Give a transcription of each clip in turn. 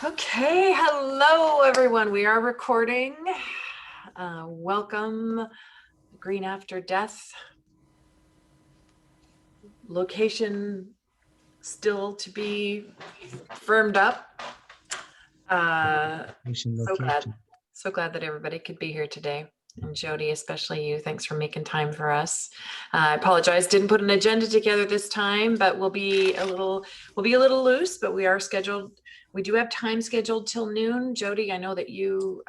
Okay, hello everyone. We are recording. Welcome, Green After Death. Location still to be firmed up. So glad that everybody could be here today. And Jodie, especially you, thanks for making time for us. I apologize, didn't put an agenda together this time, but we'll be a little loose, but we are scheduled. We do have time scheduled till noon. Jodie, I know that you,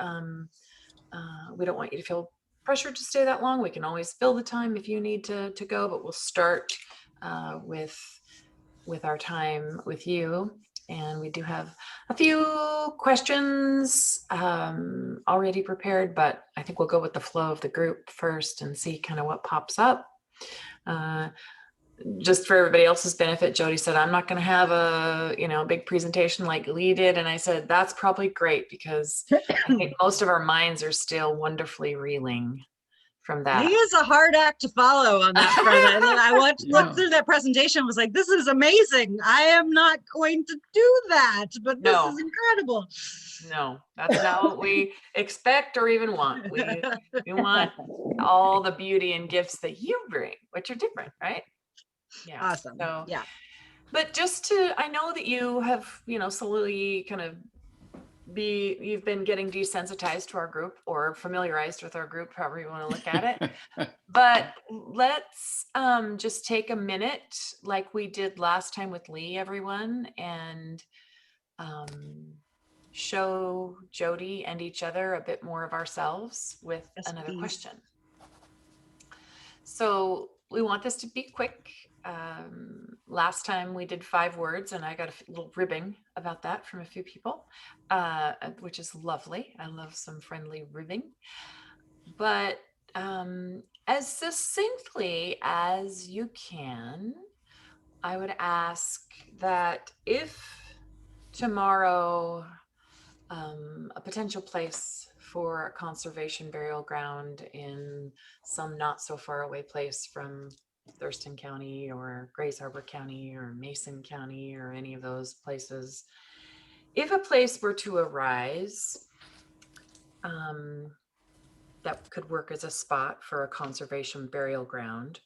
we don't want you to feel pressured to stay that long. We can always fill the time if you need to go, but we'll start with our time with you. And we do have a few questions already prepared, but I think we'll go with the flow of the group first and see kind of what pops up. Just for everybody else's benefit, Jodie said, I'm not going to have a, big presentation like Lee did. And I said, that's probably great because I think most of our minds are still wonderfully reeling from that. He is a hard act to follow on that front. I want to look through that presentation, was like, this is amazing. I am not going to do that, but this is incredible. No, that's not what we expect or even want. We want all the beauty and gifts that you bring, which are different, right? Yeah. Awesome. So, yeah. But I know that you have, slowly kind of you've been getting desensitized to our group or familiarized with our group, however you want to look at it. But let's just take a minute like we did last time with Lee, everyone, and show Jodie and each other a bit more of ourselves with another question. So we want this to be quick. Last time we did 5 words and I got a little ribbing about that from a few people, which is lovely. I love some friendly ribbing. But as succinctly as you can, I would ask that if tomorrow a potential place for a conservation burial ground in some not so far away place from Thurston County or Grays Harbor County or Mason County or any of those places, if a place were to arise that could work as a spot for a conservation burial ground,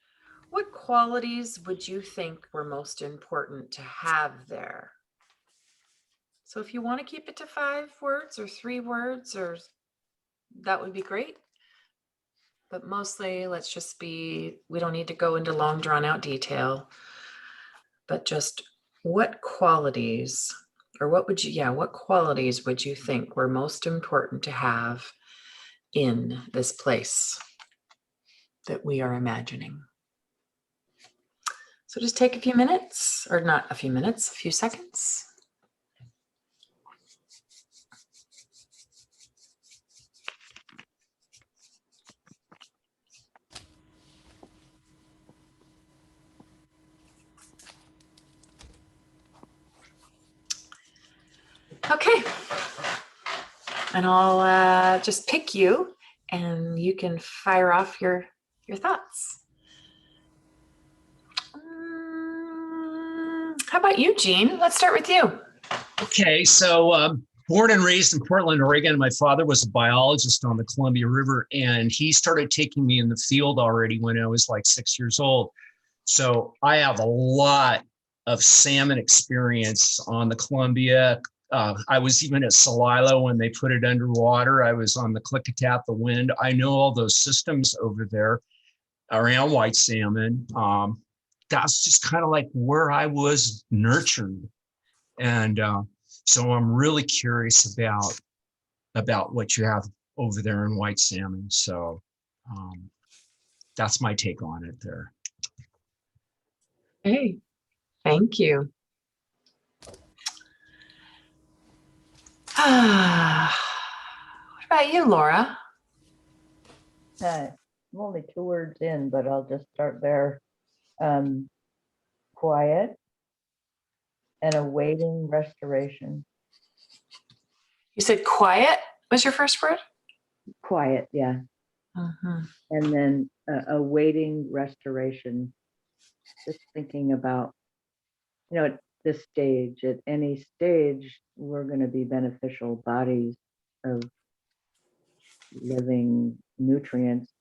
what qualities would you think were most important to have there? So if you want to keep it to 5 words or 3 words, or that would be great. But mostly we don't need to go into long drawn out detail, but just what qualities would you think were most important to have in this place that we are imagining? So just take a few minutes, or not a few minutes, a few seconds. Okay, and I'll just pick you and you can fire off your thoughts. How about you, Gene? Let's start with you. Okay, so born and raised in Portland, Oregon. My father was a biologist on the Columbia River, and he started taking me in the field already when I was like 6 years old. So I have a lot of salmon experience on the Columbia. I was even at Celilo when they put it underwater. I was on the Klickitat, the Wind. I know all those systems over there around white salmon. That's just kind of like where I was nurtured. And so I'm really curious about what you have over there in white salmon. So that's my take on it there. Hey, thank you. What about you, Laura? I'm only 2 words in, but I'll just start there. Quiet and awaiting restoration. You said quiet was your first word? Quiet, yeah. And then awaiting restoration. Just thinking about, this stage. At any stage, we're going to be beneficial bodies of living nutrients.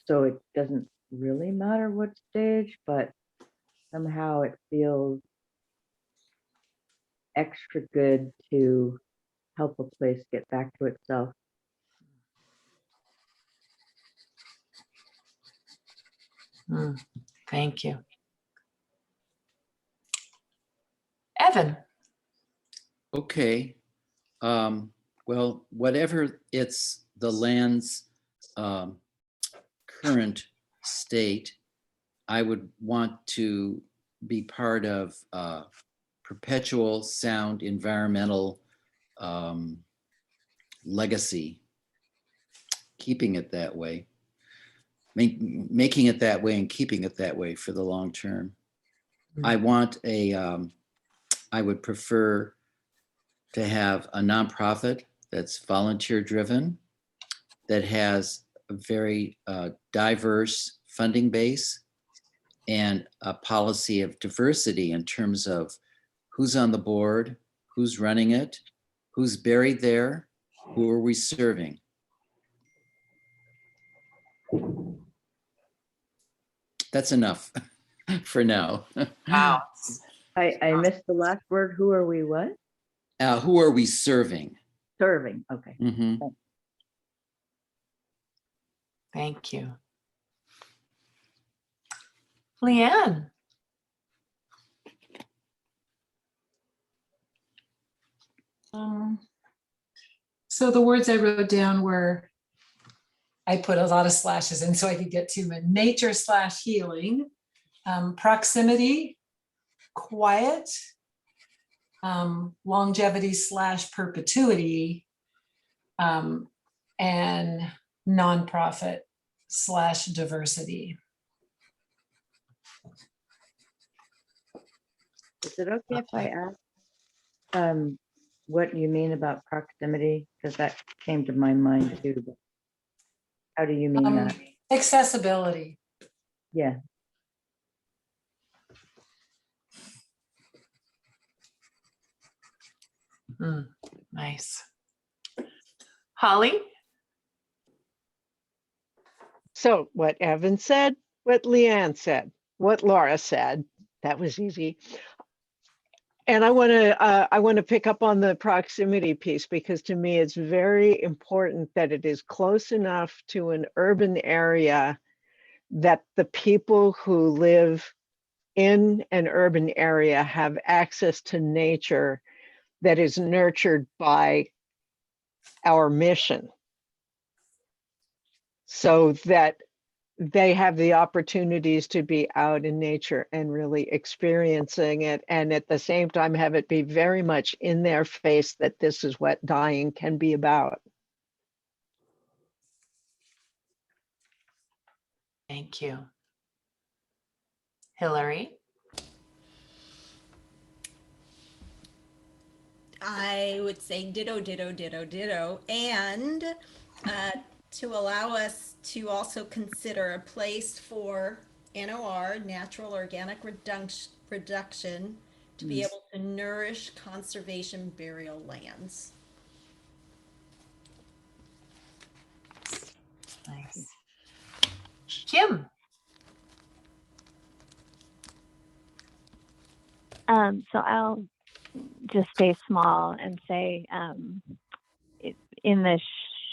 So it doesn't really matter what stage, but somehow it feels extra good to help a place get back to itself. Thank you. Evan. Okay. Well, whatever it's the land's current state, I would want to be part of perpetual sound environmental legacy, keeping it that way, making it that way and keeping it that way for the long term. I want I would prefer to have a nonprofit that's volunteer driven, that has a very diverse funding base and a policy of diversity in terms of who's on the board, who's running it, who's buried there, who are we serving. That's enough for now. Wow. I missed the last word. Who are we what? Who are we serving? Serving. Okay. Mm-hmm. Thank you. Leanne. So the words I wrote down were, I put a lot of slashes in so I could get to them. Nature / healing, proximity, quiet, longevity / perpetuity, and nonprofit / diversity. Is it okay if I ask what you mean about proximity? Because that came to my mind too. But how do you mean that? Accessibility. Yeah. Nice. Holly? So what Evan said, what Leanne said, what Laura said, that was easy. And I want to pick up on the proximity piece, because to me it's very important that it is close enough to an urban area that the people who live in an urban area have access to nature that is nurtured by our mission, so that they have the opportunities to be out in nature and really experiencing it, and at the same time have it be very much in their face that this is what dying can be about. Thank you. Hillary? I would say ditto, ditto, ditto, ditto, and to allow us to also consider a place for NOR, natural organic reduction, to be able to nourish conservation burial lands. Nice. Kim? So I'll just stay small and say in the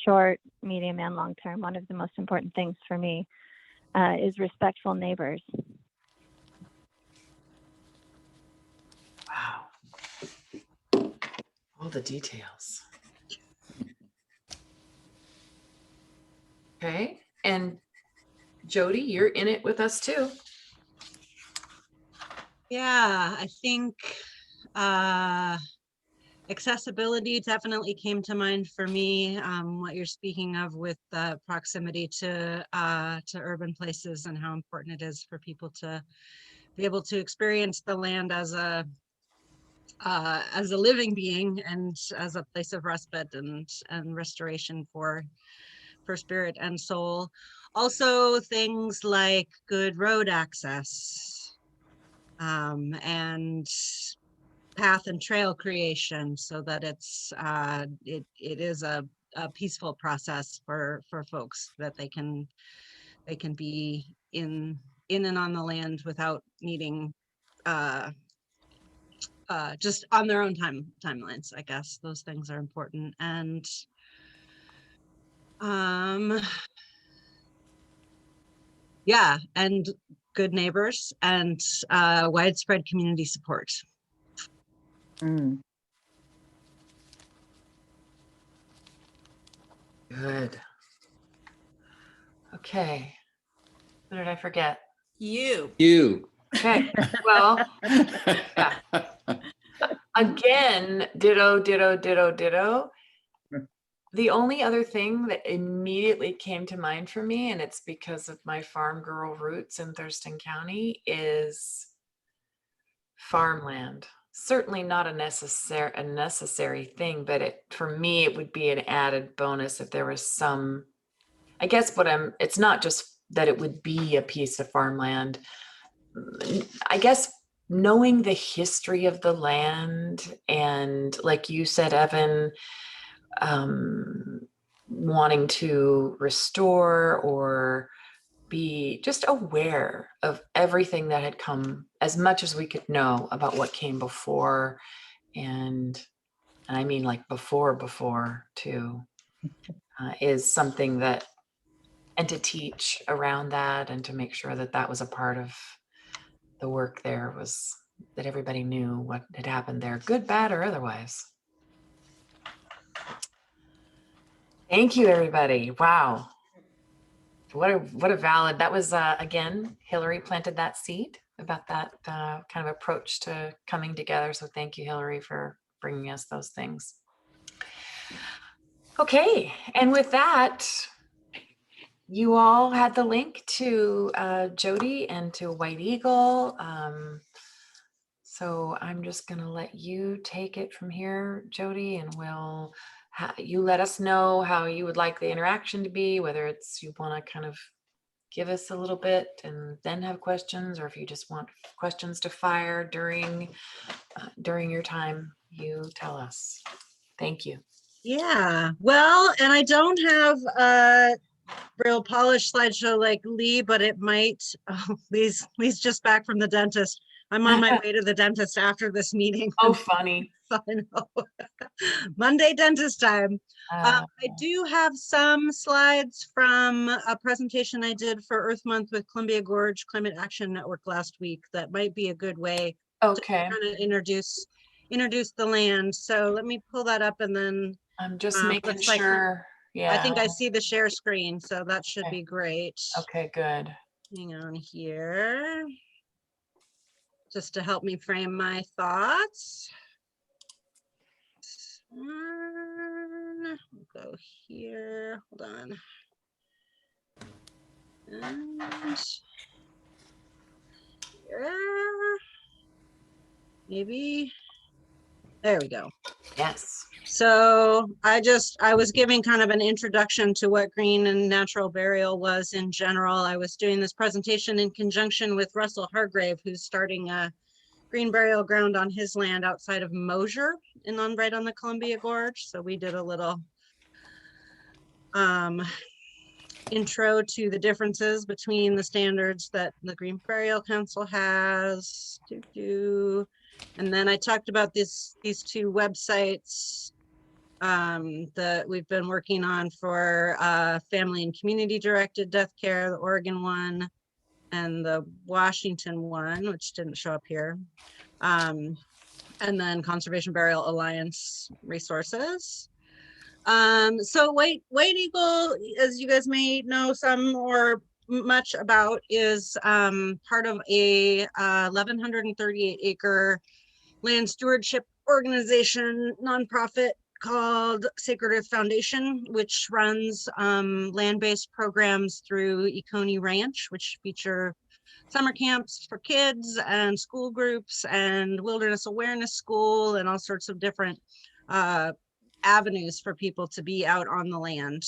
short, medium, and long term, one of the most important things for me is respectful neighbors. Wow. All the details. Okay. And Jodie, you're in it with us too. Yeah, I think accessibility definitely came to mind for me. What you're speaking of with proximity to urban places, and how important it is for people to be able to experience the land as a living being and as a place of respite and restoration for spirit and soul. Also, things like good road access. and path and trail creation so that it is a peaceful process for folks, that they can be in and on the land without needing just on their own timelines. I guess those things are important. And yeah, and good neighbors and widespread community support. Mm. Good. Okay. What did I forget? You. Okay. Well, yeah. Again, ditto, ditto, ditto, ditto. The only other thing that immediately came to mind for me, and it's because of my farm girl roots in Thurston County, is farmland. Certainly not a necessary thing, but for me, it would be an added bonus if there was some, I guess it's not just that it would be a piece of farmland. I guess knowing the history of the land, and like you said, Evan, wanting to restore or be just aware of everything that had come, as much as we could know about what came before, and I mean like before too, is something that, and to teach around that and to make sure that that was a part of the work there, was that everybody knew what had happened there, good, bad, or otherwise. Thank you, everybody. Wow. What a valid, that was, again, Hillary planted that seed about that kind of approach to coming together. So thank you, Hillary, for bringing us those things. Okay, and with that, you all had the link to Jodie and to White Eagle. So I'm just going to let you take it from here, Jodie, and you let us know how you would like the interaction to be, whether it's you want to kind of give us a little bit and then have questions, or if you just want questions to fire during your time, you tell us. Thank you. Yeah, well, and I don't have a real polished slideshow like Lee, but it might. Oh, Lee's just back from the dentist. I'm on my way to the dentist after this meeting. Oh, funny. I know. Monday dentist time. I do have some slides from a presentation I did for Earth Month with Columbia Gorge Climate Action Network last week. That might be a good way to kind of introduce the land. So let me pull that up, and then I'm just making sure. Yeah. I think I see the share screen, so that should be great. Okay, good. Hang on here. Just to help me frame my thoughts. We'll go here. Hold on. And here. Maybe. There we go. Yes. So I was giving kind of an introduction to what green and natural burial was in general. I was doing this presentation in conjunction with Russell Hargrave, who's starting a green burial ground on his land outside of Mosier and right on the Columbia Gorge. So we did a little intro to the differences between the standards that the Green Burial Council has. And then I talked about these two websites that we've been working on for family and community directed death care, the Oregon one and the Washington one, which didn't show up here. And then Conservation Burial Alliance resources. So White Eagle, as you guys may know some or much about, is part of a 1,138 acre land stewardship organization, nonprofit called Sacred Earth Foundation, which runs land-based programs through Econi Ranch, which feature summer camps for kids and school groups and wilderness awareness school and all sorts of different avenues for people to be out on the land.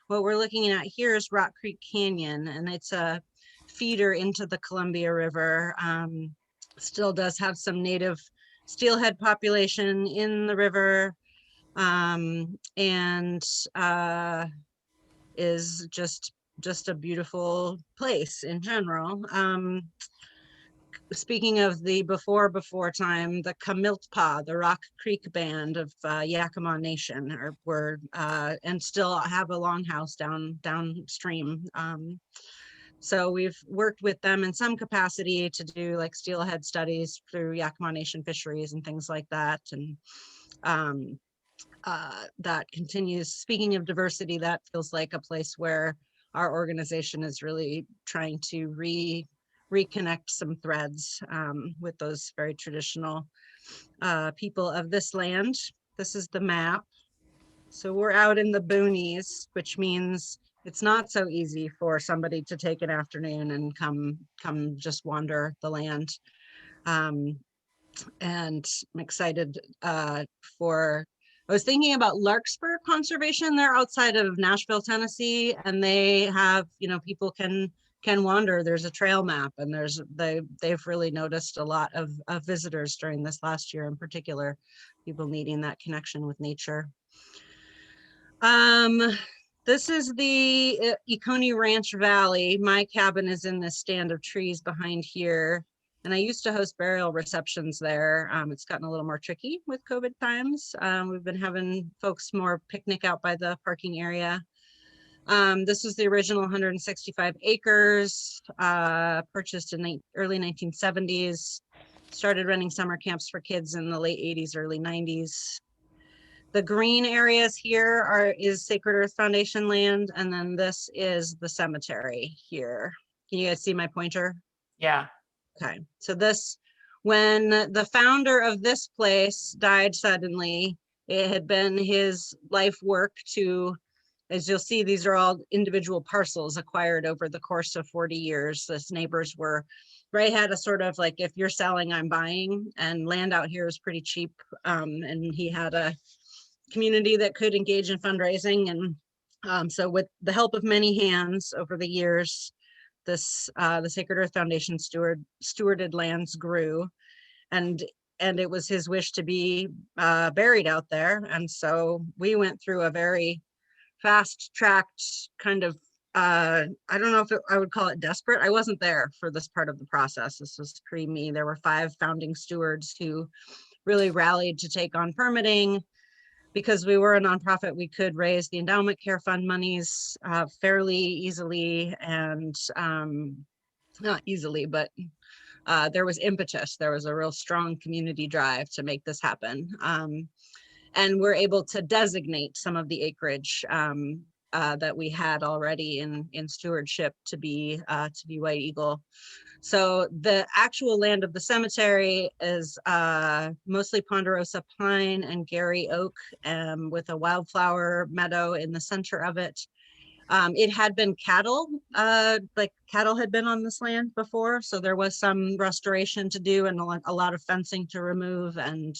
What we're looking at here is Rock Creek Canyon, and it's a feeder into the Columbia River. still does have some native steelhead population in the river, and is just a beautiful place in general. Speaking of the before time, the Kamiltpa, the Rock Creek band of Yakima Nation, were and still have a longhouse downstream. So we've worked with them in some capacity to do like steelhead studies through Yakima Nation fisheries and things like that. And that continues. Speaking of diversity, that feels like a place where our organization is really trying to reconnect some threads with those very traditional people of this land. This is the map. So we're out in the boonies, which means it's not so easy for somebody to take an afternoon and come just wander the land. And I'm excited for, I was thinking about Larkspur Conservation. They're outside of Nashville, Tennessee, and they have, people can wander. There's a trail map, and they've really noticed a lot of visitors during this last year in particular, people needing that connection with nature. This is the Econy Ranch Valley. My cabin is in this stand of trees behind here. And I used to host burial receptions there. It's gotten a little more tricky with COVID times. We've been having folks more picnic out by the parking area. This was the original 165 acres, purchased in the early 1970s. Started running summer camps for kids in the late 80s, early 90s. The green areas here is Sacred Earth Foundation land, and then this is the cemetery here. Can you guys see my pointer? Yeah. Okay, so when the founder of this place died suddenly, it had been his life work to, as you'll see, these are all individual parcels acquired over the course of 40 years. His neighbors had a sort of like, if you're selling, I'm buying, and land out here is pretty cheap. And he had a community that could engage in fundraising. And so with the help of many hands over the years, the Sacred Earth Foundation stewarded lands grew, and it was his wish to be buried out there. And so we went through a very fast-tracked kind of, I don't know if I would call it desperate. I wasn't there for this part of the process. This was pre-me. There were 5 founding stewards who really rallied to take on permitting. Because we were a nonprofit, we could raise the endowment care fund monies fairly easily, and not easily, but there was impetus. There was a real strong community drive to make this happen. And we're able to designate some of the acreage that we had already in stewardship to be White Eagle. So the actual land of the cemetery is mostly ponderosa pine and Gary oak, with a wildflower meadow in the center of it. It had been cattle had been on this land before, so there was some restoration to do and a lot of fencing to remove, and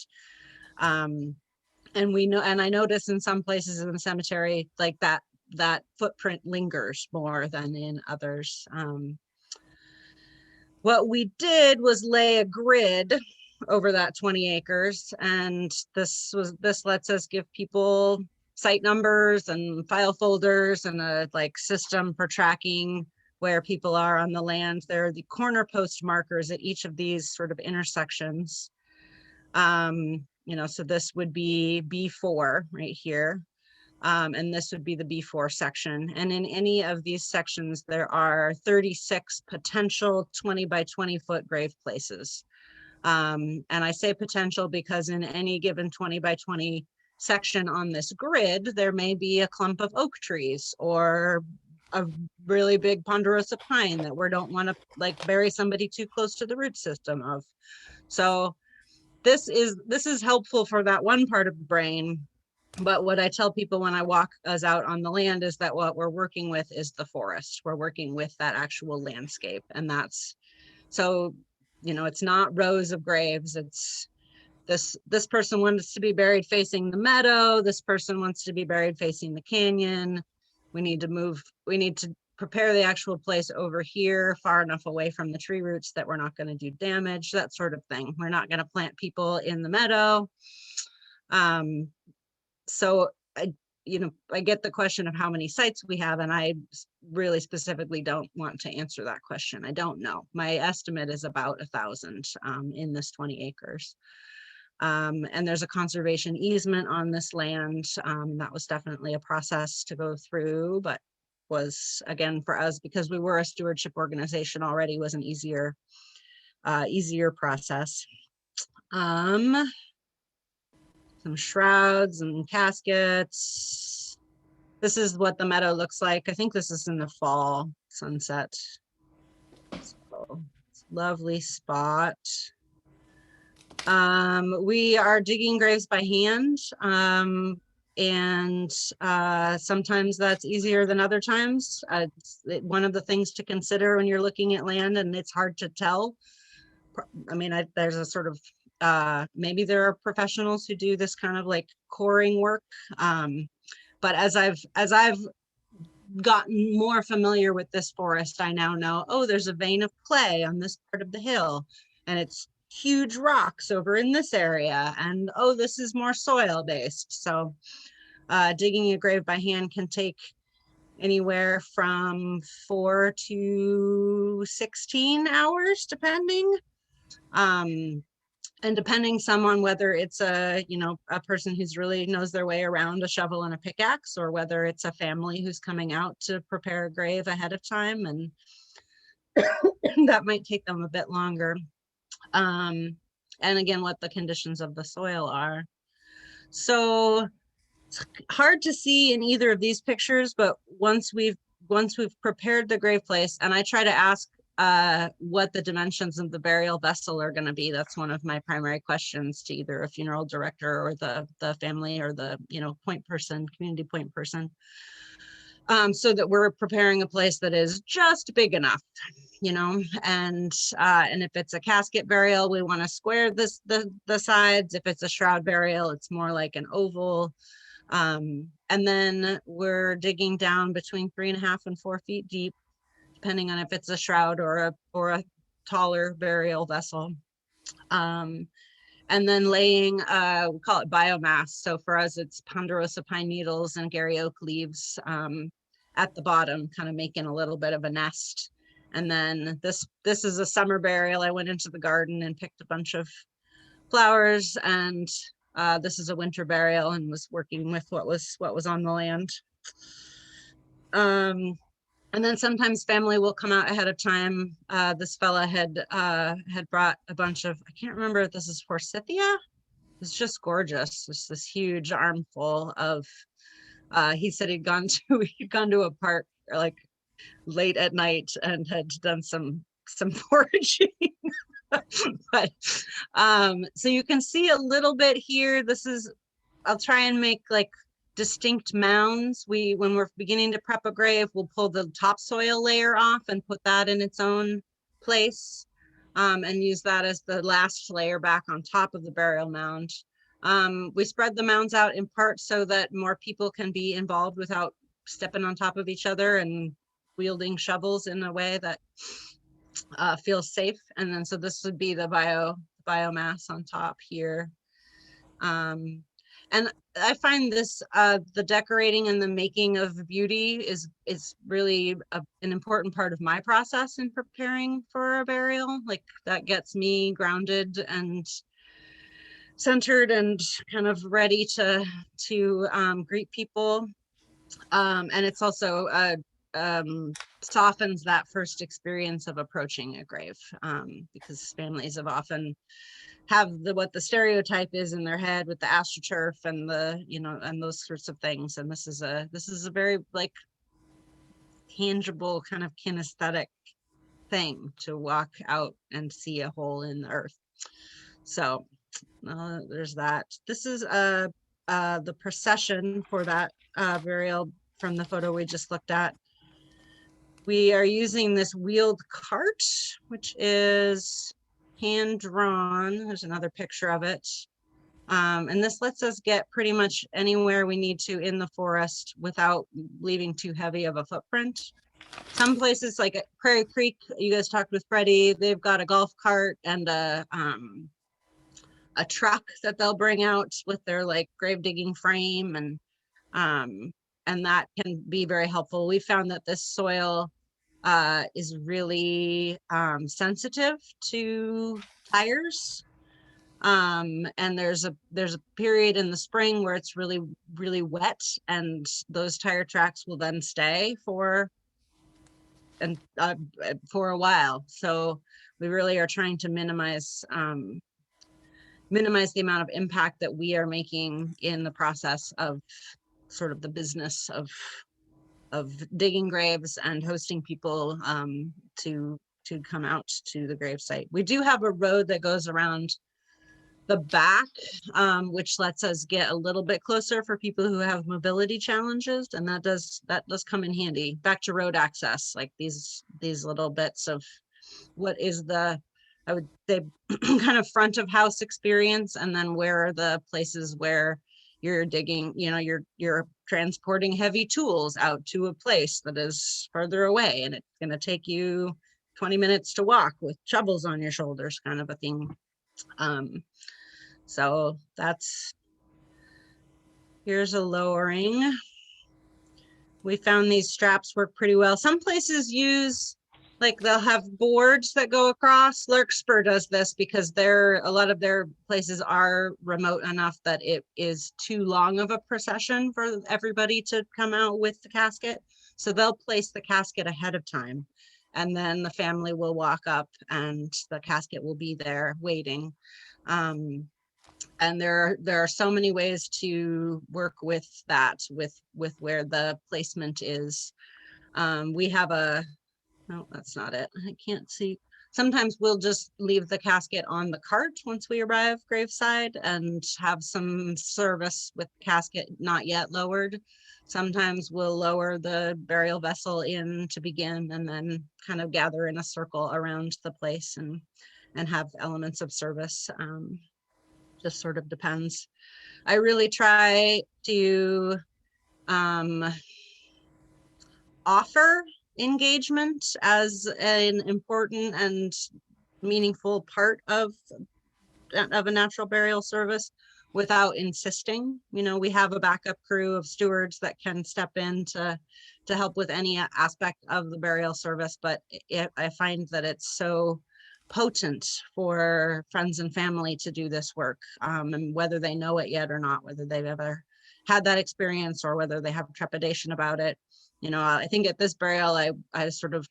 we know, and I notice in some places in the cemetery like that footprint lingers more than in others. What we did was lay a grid over that 20 acres, and this lets us give people site numbers and file folders and a system for tracking where people are on the land. There are the corner post markers at each of these sort of intersections. So this would be B4 right here. And this would be the B4 section. And in any of these sections, there are 36 potential 20 by 20 foot grave places. And I say potential because in any given 20 by 20 section on this grid, there may be a clump of oak trees or a really big ponderosa pine that we don't want to bury somebody too close to the root system of. So this is helpful for that one part of the brain. But what I tell people when I walk us out on the land is that what we're working with is the forest. We're working with that actual landscape. And that's, so, it's not rows of graves. It's this person wants to be buried facing the meadow. This person wants to be buried facing the canyon. We need to prepare the actual place over here far enough away from the tree roots that we're not going to do damage, that sort of thing. We're not going to plant people in the meadow. So I get the question of how many sites we have, and I really specifically don't want to answer that question. I don't know. My estimate is about 1,000 in this 20 acres. And there's a conservation easement on this land. That was definitely a process to go through, but was, again, for us, because we were a stewardship organization already, was an easier process. Some shrouds and caskets. This is what the meadow looks like. I think this is in the fall sunset. So, lovely spot. We are digging graves by hand. And sometimes that's easier than other times. One of the things to consider when you're looking at land, and it's hard to tell. I mean, there's a sort of, maybe there are professionals who do this kind of like coring work. But as I've gotten more familiar with this forest, I now know, oh, there's a vein of clay on this part of the hill, and it's huge rocks over in this area, and oh, this is more soil based. So digging a grave by hand can take anywhere from 4 to 16 hours, depending. And depending some on whether it's a person who's really knows their way around a shovel and a pickaxe, or whether it's a family who's coming out to prepare a grave ahead of time, and that might take them a bit longer. And again, what the conditions of the soil are. So it's hard to see in either of these pictures, but once we've prepared the grave place, and I try to ask what the dimensions of the burial vessel are going to be. That's one of my primary questions to either a funeral director or the family, or the point person, community point person, so that we're preparing a place that is just big enough, and if it's a casket burial, we want to square the sides. If it's a shroud burial, it's more like an oval. And then we're digging down between 3.5 and 4 feet deep, depending on if it's a shroud or a taller burial vessel. And then laying, we call it biomass. So for us, it's ponderosa pine needles and Gary oak leaves at the bottom, kind of making a little bit of a nest. And then this is a summer burial. I went into the garden and picked a bunch of flowers, and this is a winter burial, and was working with what was on the land. And then sometimes family will come out ahead of time. This fella had brought a bunch of, I can't remember if this is forsythia. It's just gorgeous. It's this huge armful of, he said he'd gone to a park like late at night and had done some foraging. But so you can see a little bit here. I'll try and make like distinct mounds. When we're beginning to prep a grave, we'll pull the topsoil layer off and put that in its own place, and use that as the last layer back on top of the burial mound. We spread the mounds out in part so that more people can be involved without stepping on top of each other and wielding shovels in a way that feels safe. And then so this would be the biomass on top here. And I find this, the decorating and the making of beauty is really an important part of my process in preparing for a burial. Like that gets me grounded and centered and kind of ready to greet people. And it's also softens that first experience of approaching a grave, because families have often have what the stereotype is in their head with the astroturf and and those sorts of things. And this is a very like tangible kind of kinesthetic thing to walk out and see a hole in the earth. So there's that. This is the procession for that burial from the photo we just looked at. We are using this wheeled cart, which is hand drawn. There's another picture of it. And this lets us get pretty much anywhere we need to in the forest without leaving too heavy of a footprint. some places like at Prairie Creek, you guys talked with Freddie, they've got a golf cart and a truck that they'll bring out with their like grave digging frame, and that can be very helpful. We found that this soil is really sensitive to tires. And there's a period in the spring where it's really, really wet, and those tire tracks will then stay for a while. So we really are trying to minimize the amount of impact that we are making in the process of sort of the business of digging graves and hosting people to come out to the gravesite. We do have a road that goes around the back, which lets us get a little bit closer for people who have mobility challenges, and that does come in handy. Back to road access, like these little bits of what is the, I would say, kind of front of house experience, and then where are the places where you're digging, you're transporting heavy tools out to a place that is further away, and it's going to take you 20 minutes to walk with shovels on your shoulders, kind of a thing. So here's a lowering. We found these straps work pretty well. Some places use, like they'll have boards that go across. Larkspur does this because a lot of their places are remote enough that it is too long of a procession for everybody to come out with the casket. So they'll place the casket ahead of time, and then the family will walk up and the casket will be there waiting. And there are so many ways to work with that, with where the placement is. We have no, that's not it. I can't see. Sometimes we'll just leave the casket on the cart once we arrive graveside and have some service with the casket not yet lowered. Sometimes we'll lower the burial vessel in to begin, and then kind of gather in a circle around the place and have elements of service. Just sort of depends. I really try to offer engagement as an important and meaningful part of a natural burial service without insisting. We have a backup crew of stewards that can step in to help with any aspect of the burial service, but I find that it's so potent for friends and family to do this work, and whether they know it yet or not, whether they've ever had that experience or whether they have trepidation about it. I think at this burial, I sort of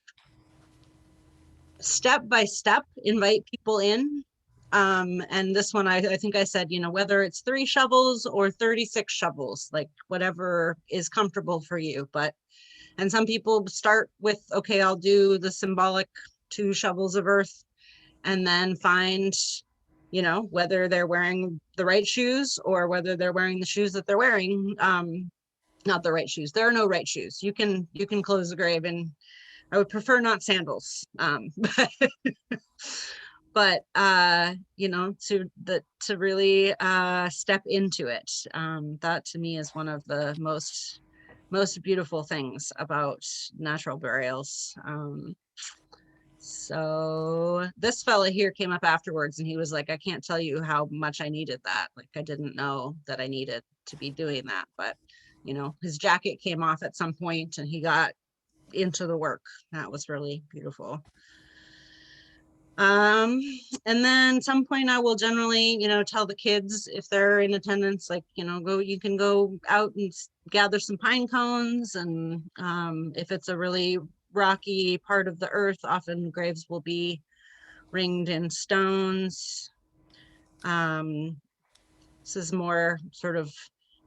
step by step invite people in. And this one, I think I said, whether it's 3 shovels or 36 shovels, like whatever is comfortable for you. And some people start with, okay, I'll do the symbolic 2 shovels of earth, and then find, whether they're wearing the right shoes or whether they're wearing the shoes that they're wearing. Not the right shoes. There are no right shoes. You can close the grave, and I would prefer not sandals. But to really step into it. That to me is one of the most beautiful things about natural burials. So this fella here came up afterwards, and he was like, I can't tell you how much I needed that. Like, I didn't know that I needed to be doing that, but his jacket came off at some point and he got into the work. That was really beautiful. And then some point I will generally, tell the kids if they're in attendance, like, you can go out and gather some pine cones. And if it's a really rocky part of the earth, often graves will be ringed in stones. This is more sort of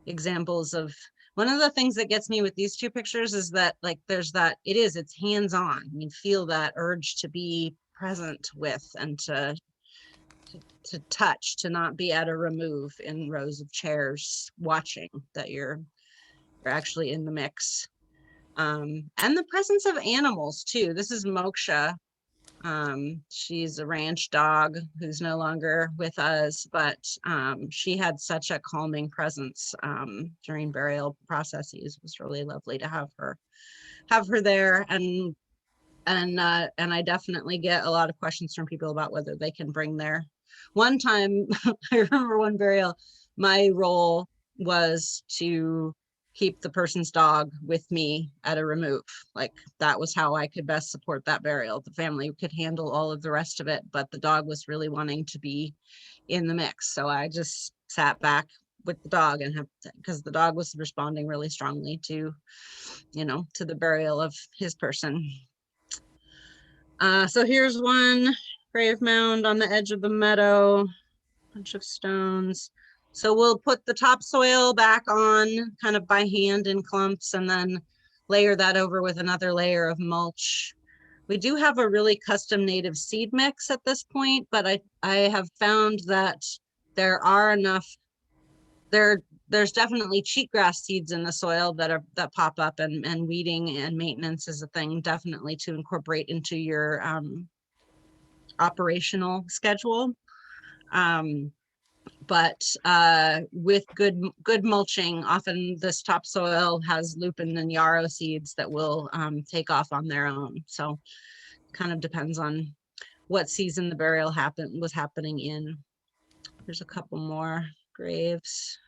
examples of, one of the things that gets me with these 2 pictures is that, like, it's hands-on. I mean, feel that urge to be present with and to touch, to not be at a remove in rows of chairs watching, that you're actually in the mix. And the presence of animals too. This is Moksha. She's a ranch dog who's no longer with us, but she had such a calming presence during burial processes. It was really lovely to have have her there, and I definitely get a lot of questions from people about whether they can bring their. One time, I remember one burial, my role was to keep the person's dog with me at a remove. Like that was how I could best support that burial. The family could handle all of the rest of it, but the dog was really wanting to be in the mix. So I just sat back with the dog and because the dog was responding really strongly to, to the burial of his person. So here's one grave mound on the edge of the meadow, bunch of stones. So we'll put the topsoil back on kind of by hand in clumps and then layer that over with another layer of mulch. We do have a really custom native seed mix at this point, but I have found that there are enough, there's definitely cheatgrass seeds in the soil that pop up, and weeding and maintenance is a thing definitely to incorporate into your operational schedule. But with good mulching, often this topsoil has lupin and yarrow seeds that will take off on their own. So kind of depends on what season the burial was happening in. There's a couple more graves.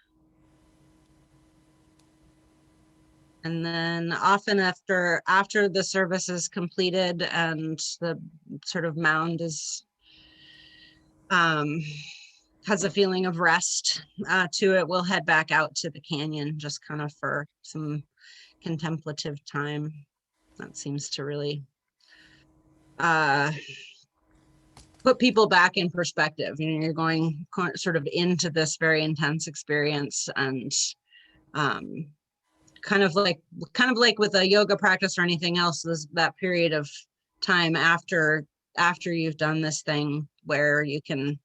And then often after the service is completed and the sort of mound is has a feeling of rest to it, we'll head back out to the canyon just kind of for some contemplative time. That seems to really put people back in perspective. You're going sort of into this very intense experience, and kind of like with a yoga practice or anything else, is that period of time after you've done this thing where you can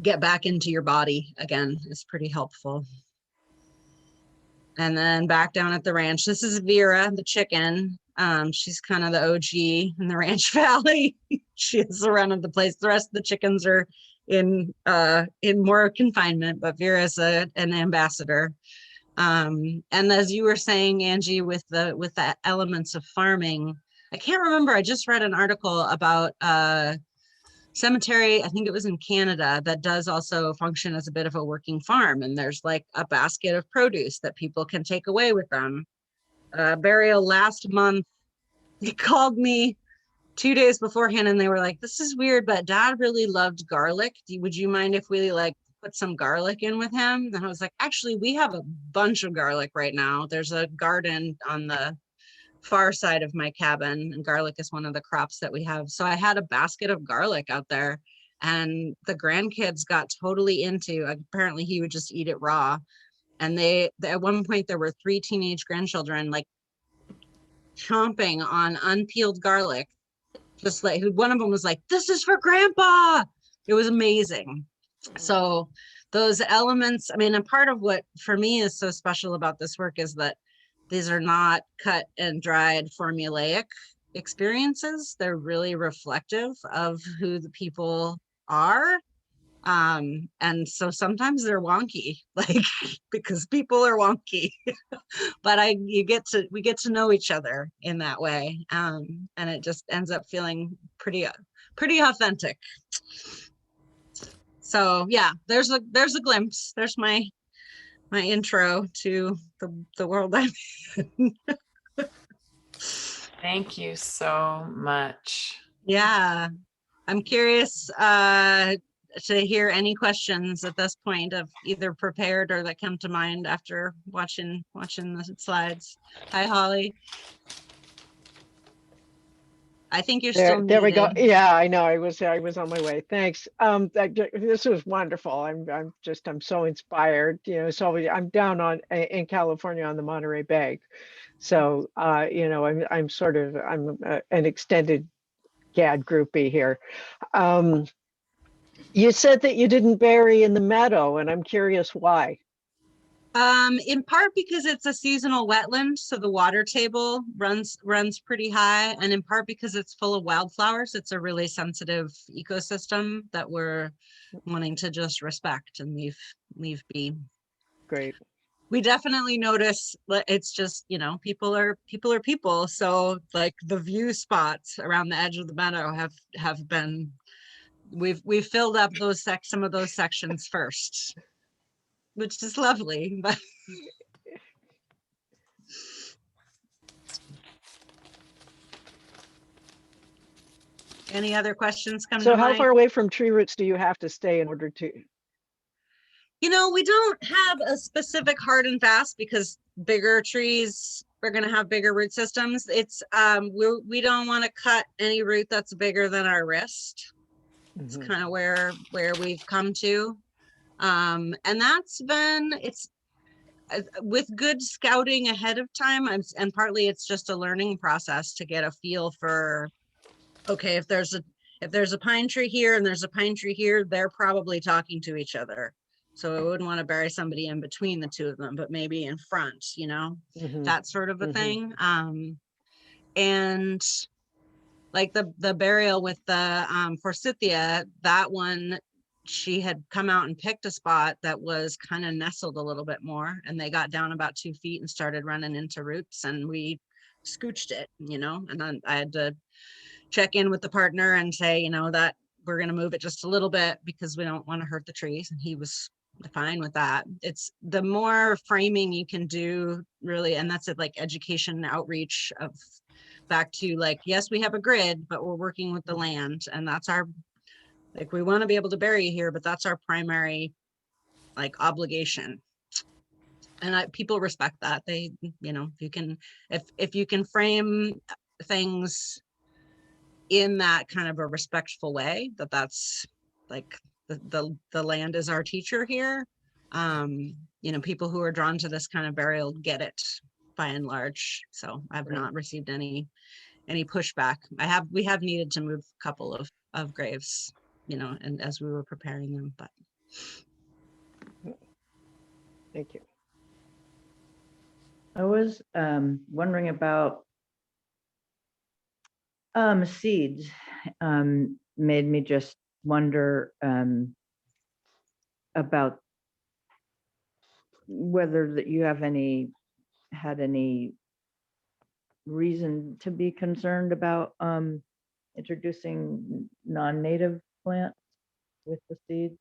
get back into your body again is pretty helpful. And then back down at the ranch, this is Vera, the chicken. She's kind of the OG in the Ranch Valley. She is the run of the place. The rest of the chickens are in more confinement, but Vera's an ambassador. And as you were saying, Angie, with the elements of farming, I can't remember. I just read an article about cemetery, I think it was in Canada, that does also function as a bit of a working farm. And there's like a basket of produce that people can take away with them. Burial last month, they called me 2 days beforehand and they were like, this is weird, but Dad really loved garlic. Would you mind if we like put some garlic in with him? And I was like, actually, we have a bunch of garlic right now. There's a garden on the far side of my cabin, and garlic is one of the crops that we have. So I had a basket of garlic out there, and the grandkids got totally into, apparently he would just eat it raw. And they at one point there were 3 teenage grandchildren like chomping on unpeeled garlic, just like one of them was like, this is for grandpa. It was amazing. So those elements, I mean, a part of what for me is so special about this work is that these are not cut and dried formulaic experiences. They're really reflective of who the people are. And so sometimes they're wonky, like because people are wonky, but we get to know each other in that way. And it just ends up feeling pretty authentic. So yeah, there's a glimpse. There's my intro to the world I'm in. Thank you so much. Yeah, I'm curious to hear any questions at this point, of either prepared or that come to mind after watching the slides. Hi, Holly. I think you're still There we go. muted. Yeah, I know. I was on my way. Thanks. This was wonderful. I'm so inspired. So I'm down in California on the Monterey Bay. So I'm an extended GAD groupie here. You said that you didn't bury in the meadow, and I'm curious why. In part because it's a seasonal wetland, so the water table runs pretty high, and in part because it's full of wildflowers. It's a really sensitive ecosystem that we're wanting to just respect and leave be. Great. we definitely notice it's just, you know, people are people. So like the view spots around the edge of the meadow have been, we've filled up some of those sections first, which is lovely. But any other questions come So to how mind? far away from tree roots do you have to stay in order to? You know, we don't have a specific hard and fast because bigger trees are going to have bigger root systems. It's we don't want to cut any root that's bigger than our wrist. It's Mhm. kind of where we've come to. And that's been, it's with good scouting ahead of time, and partly it's just a learning process to get a feel for, okay, if there's a pine tree here and there's a pine tree here, they're probably talking to each other. So I wouldn't want to bury somebody in between the two of them, but maybe in front, you know, Mhm. that sort of a Mhm. thing. And like the burial with the forsythia, that one, she had come out and picked a spot that was kind of nestled a little bit more, and they got down about 2 feet and started running into roots, and we scooched it, you know, and then I had to check in with the partner and say, you know, that we're going to move it just a little bit because we don't want to hurt the trees. And he was fine with that. It's the more framing you can do, really, and that's it, like education and outreach of back to like, yes, we have a grid, but we're working with the land, and that's our, like, we want to be able to bury you here, but that's our primary like obligation. And people respect that. They, you know, if you can frame things in that kind of a respectful way, that's like the land is our teacher here. You know, people who are drawn to this kind of burial get it by and large. So I've not received any pushback. We have needed to move a couple of graves, you know, and as we were preparing them, but Thank you. I was wondering about seeds. Made me just wonder about whether that you have had any reason to be concerned about introducing non-native plants with the seeds.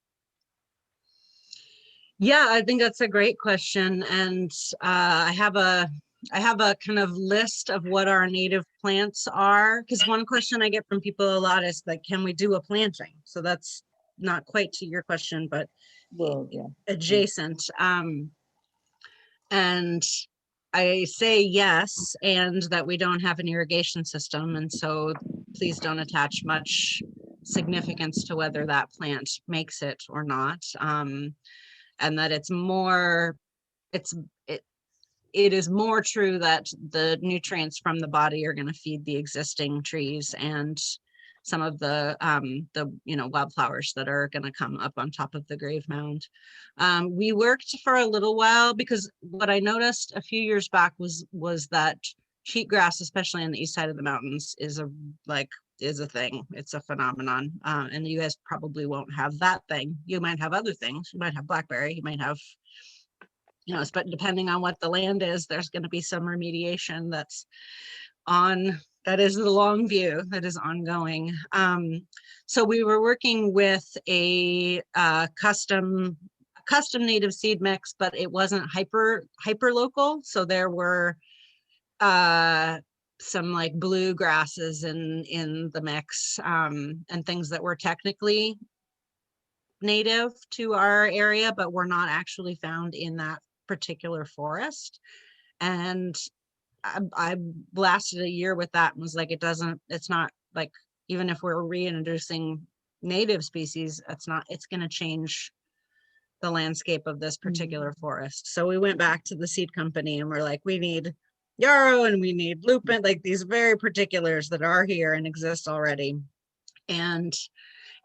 yeah, I think that's a great question. And I have a kind of list of what our native plants are. Because one question I get from people a lot is like, can we do a planting? So that's not quite to your question, but Well, yeah. adjacent. And I say yes, and that we don't have an irrigation system. And so please don't attach much significance to whether that plant makes it or not. And that it's more, it is more true that the nutrients from the body are going to feed the existing trees and some of the you know, wildflowers that are going to come up on top of the grave mound. We worked for a little while because what I noticed a few years back was that cheatgrass, especially on the east side of the mountains, is a thing. It's a phenomenon. And you guys probably won't have that thing. You might have other things. You might have blackberry. You might have, you know, but depending on what the land is, there's going to be some remediation that is the long view that is ongoing. So we were working with a custom native seed mix, but it wasn't hyper local. So there were some like blue grasses in the mix, and things that were technically native to our area, but were not actually found in that particular forest. And I lasted a year with that and was like, it's not like, even if we're reintroducing native species, it's going to change the landscape of this particular forest. So we went back to the seed company and we're like, we need yarrow and we need lupin, like these very particulars that are here and exist already. And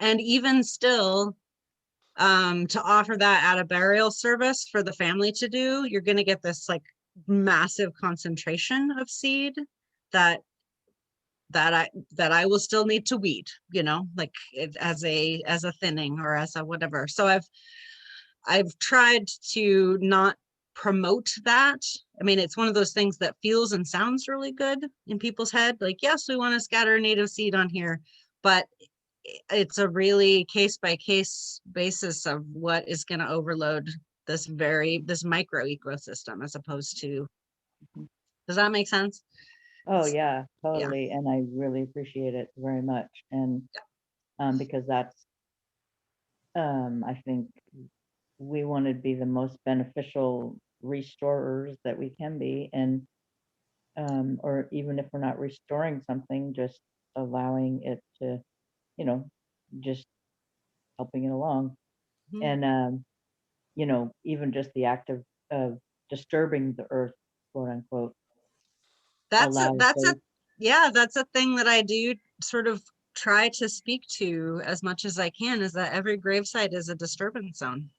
even still, to offer that at a burial service for the family to do, you're going to get this like massive concentration of seed that I will still need to weed, you know, like as a thinning or as a whatever. So I've tried to not promote that. I mean, it's one of those things that feels and sounds really good in people's head. Like, yes, we want to scatter native seed on here, but it's a really case by case basis of what is going to overload this micro ecosystem as opposed to, does that make sense? Oh, yeah, Yeah. totally. And I really appreciate it very much. And because that's, I think we want to be the most beneficial restorers that we can be. And, or even if we're not restoring something, just allowing it to, you know, just helping it along. Mhm. And, you know, even just the act of disturbing the earth, quote unquote, That's allows those. yeah, that's a thing that I do sort of try to speak to as much as I can, is that every gravesite is a disturbance zone.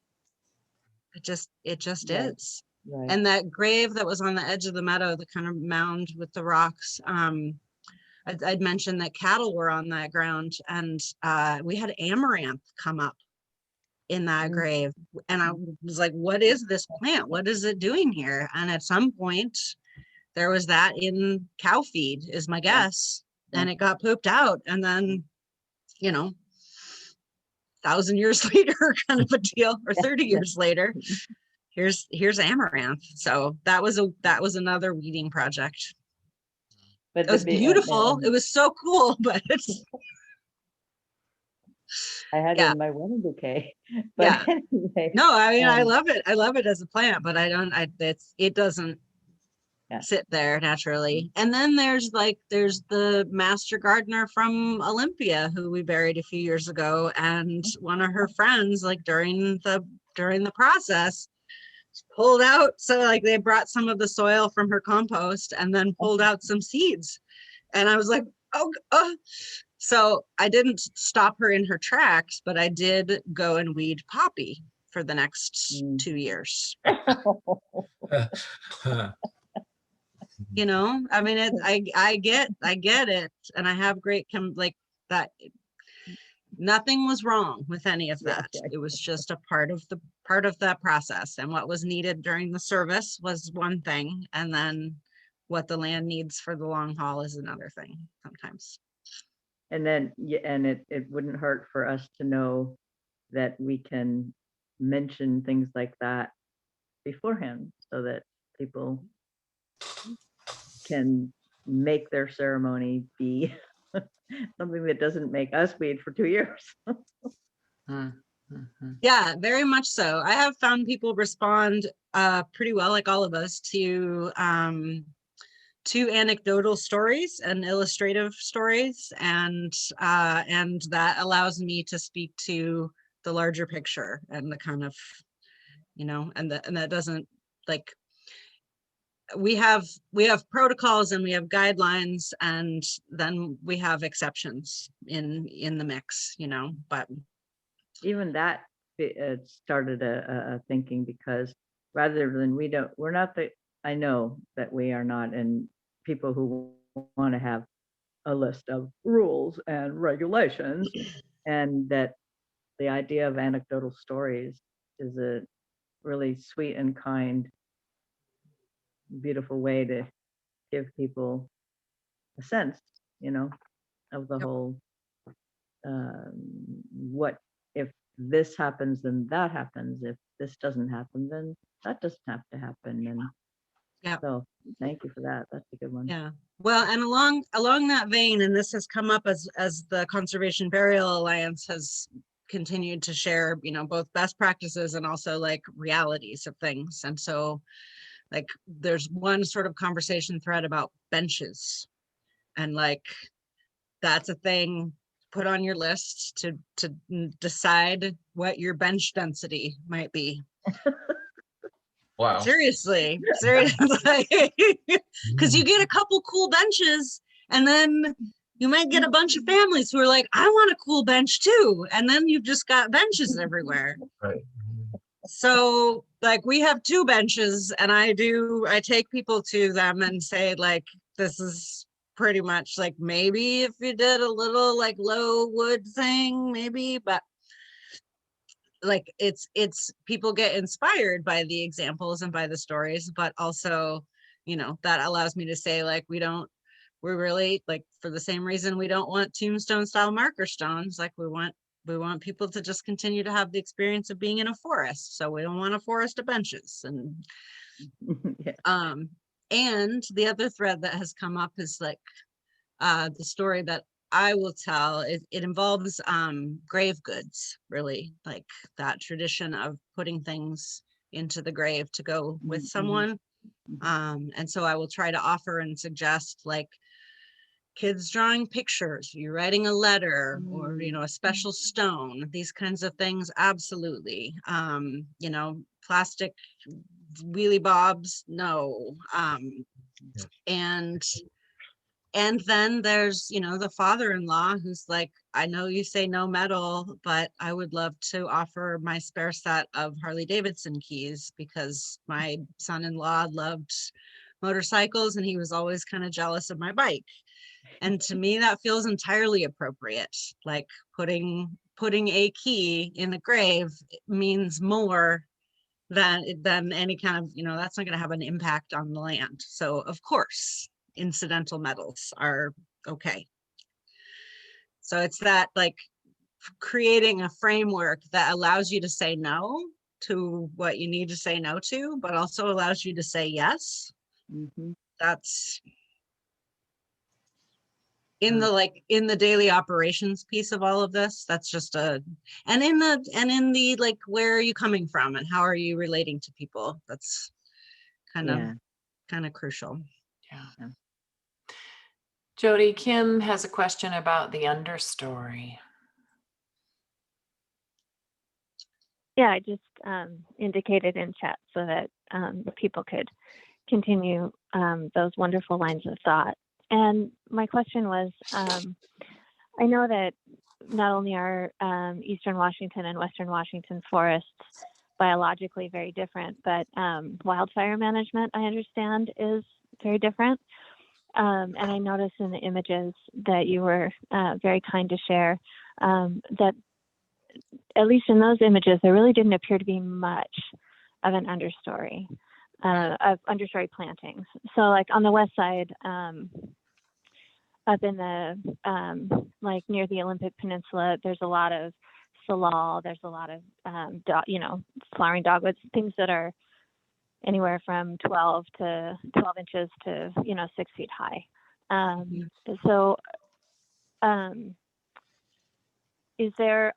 It just Right, is. right. And that grave that was on the edge of the meadow, the kind of mound with the rocks, I'd mentioned that cattle were on that ground, and we had amaranth come up in that Mm. grave. And I was like, what is this plant? What is it doing here? And at some point, there was that in cow feed, is my guess. Yeah. And it got pooped out. And then, you know, 1,000 years later, kind of a deal, or 30 years later, here's amaranth. So that was another weeding project. But It was beautiful. It was so cool, but it's, I had it yeah, in my wedding bouquet. But yeah. anyway, No, I mean, I um, love it. I love it as a plant, but it doesn't Yeah. sit there naturally. And then there's the master gardener from Olympia who we buried a few years ago, and one of her friends, like during the process, pulled out, so like they brought some of the soil from her compost and then pulled out some seeds. And I was like, oh, so I didn't stop her in her tracks, but I did go and weed poppy for the next 2 years. You know, I mean, I get it, and I have great like that. Nothing was wrong with any of that. right. It was just a part of that process, and what was needed during the service was one thing, and then what the land needs for the long haul is another thing sometimes. And then, yeah, and it wouldn't hurt for us to know that we can mention things like that beforehand so that people can make their ceremony be something that doesn't make us wait for 2 years. Yeah, very much so. I have found people respond pretty well, like all of us, to anecdotal stories and illustrative stories, and that allows me to speak to the larger picture and the kind of, you know, and that doesn't, like, we have protocols and we have guidelines, and then we have exceptions in the mix, you know. But Even that started a thinking, because rather than we're not the, I know that we are not, and people who want to have a list of rules and regulations, and that the idea of anecdotal stories is a really sweet and kind, beautiful way to give people a sense, you know, of the Yep. whole, what if this happens, then that happens. If this doesn't happen, then that doesn't have to happen. And yeah. so thank you for that. That's a good one. Yeah. Well, and along that vein, and this has come up as the Conservation Burial Alliance has continued to share, you know, both best practices and also like realities of things. And so, like, there's one sort of conversation thread about benches, and like that's a thing put on your list to decide what your bench density might be. Wow. Seriously, because you get a couple cool benches, and then you might get a bunch of families who are like, I want a cool bench too. And then you've just got benches everywhere. Right. So like we have 2 benches, and I take people to them and say, like, this is pretty much like, maybe if you did a little like low wood thing, maybe, but like it's people get inspired by the examples and by the stories, but also, you know, that allows me to say, like, we're really, like, for the same reason we don't want tombstone style marker stones, like we want people to just continue to have the experience of being in a forest. So we don't want a forest of benches. And Yeah. and the other thread that has come up is like the story that I will tell. It involves grave goods, really, like that tradition of putting things into the grave to go with someone. And so I will try to offer and suggest, like, kids drawing pictures, you writing a letter, or, you know, a special stone, these kinds of things. Absolutely. You know, plastic wheelie bobs, no. Yeah. And then there's, you know, the father-in-law who's like, I know you say no metal, but I would love to offer my spare set of Harley Davidson keys because my son-in-law loved motorcycles and he was always kind of jealous of my bike. And to me, that feels entirely appropriate. Like putting a key in the grave means more than any kind of, you know, that's not going to have an impact on the land. So of course, incidental metals are okay. So it's that, like, creating a framework that allows you to say no to what you need to say no to, but also allows you to say yes. That's in the, like, in the daily operations piece of all of this. That's just and in the like, where are you coming from and how are you relating to people? That's kind of crucial. Yeah. Jody, Kim has a question about the understory. Yeah, I just indicated in chat so that people could continue those wonderful lines of thought. And my question was, I know that not only are Eastern Washington and Western Washington forests biologically very different, but wildfire management, I understand, is very different. And I noticed in the images that you were very kind to share that, at least in those images, there really didn't appear to be much of an understory, of understory plantings. So like on the west side, up in the, like near the Olympic Peninsula, there's a lot of salal, there's a lot of, you know, flowering dogwoods, things that are anywhere from 12 inches to, you know, 6 feet high. So are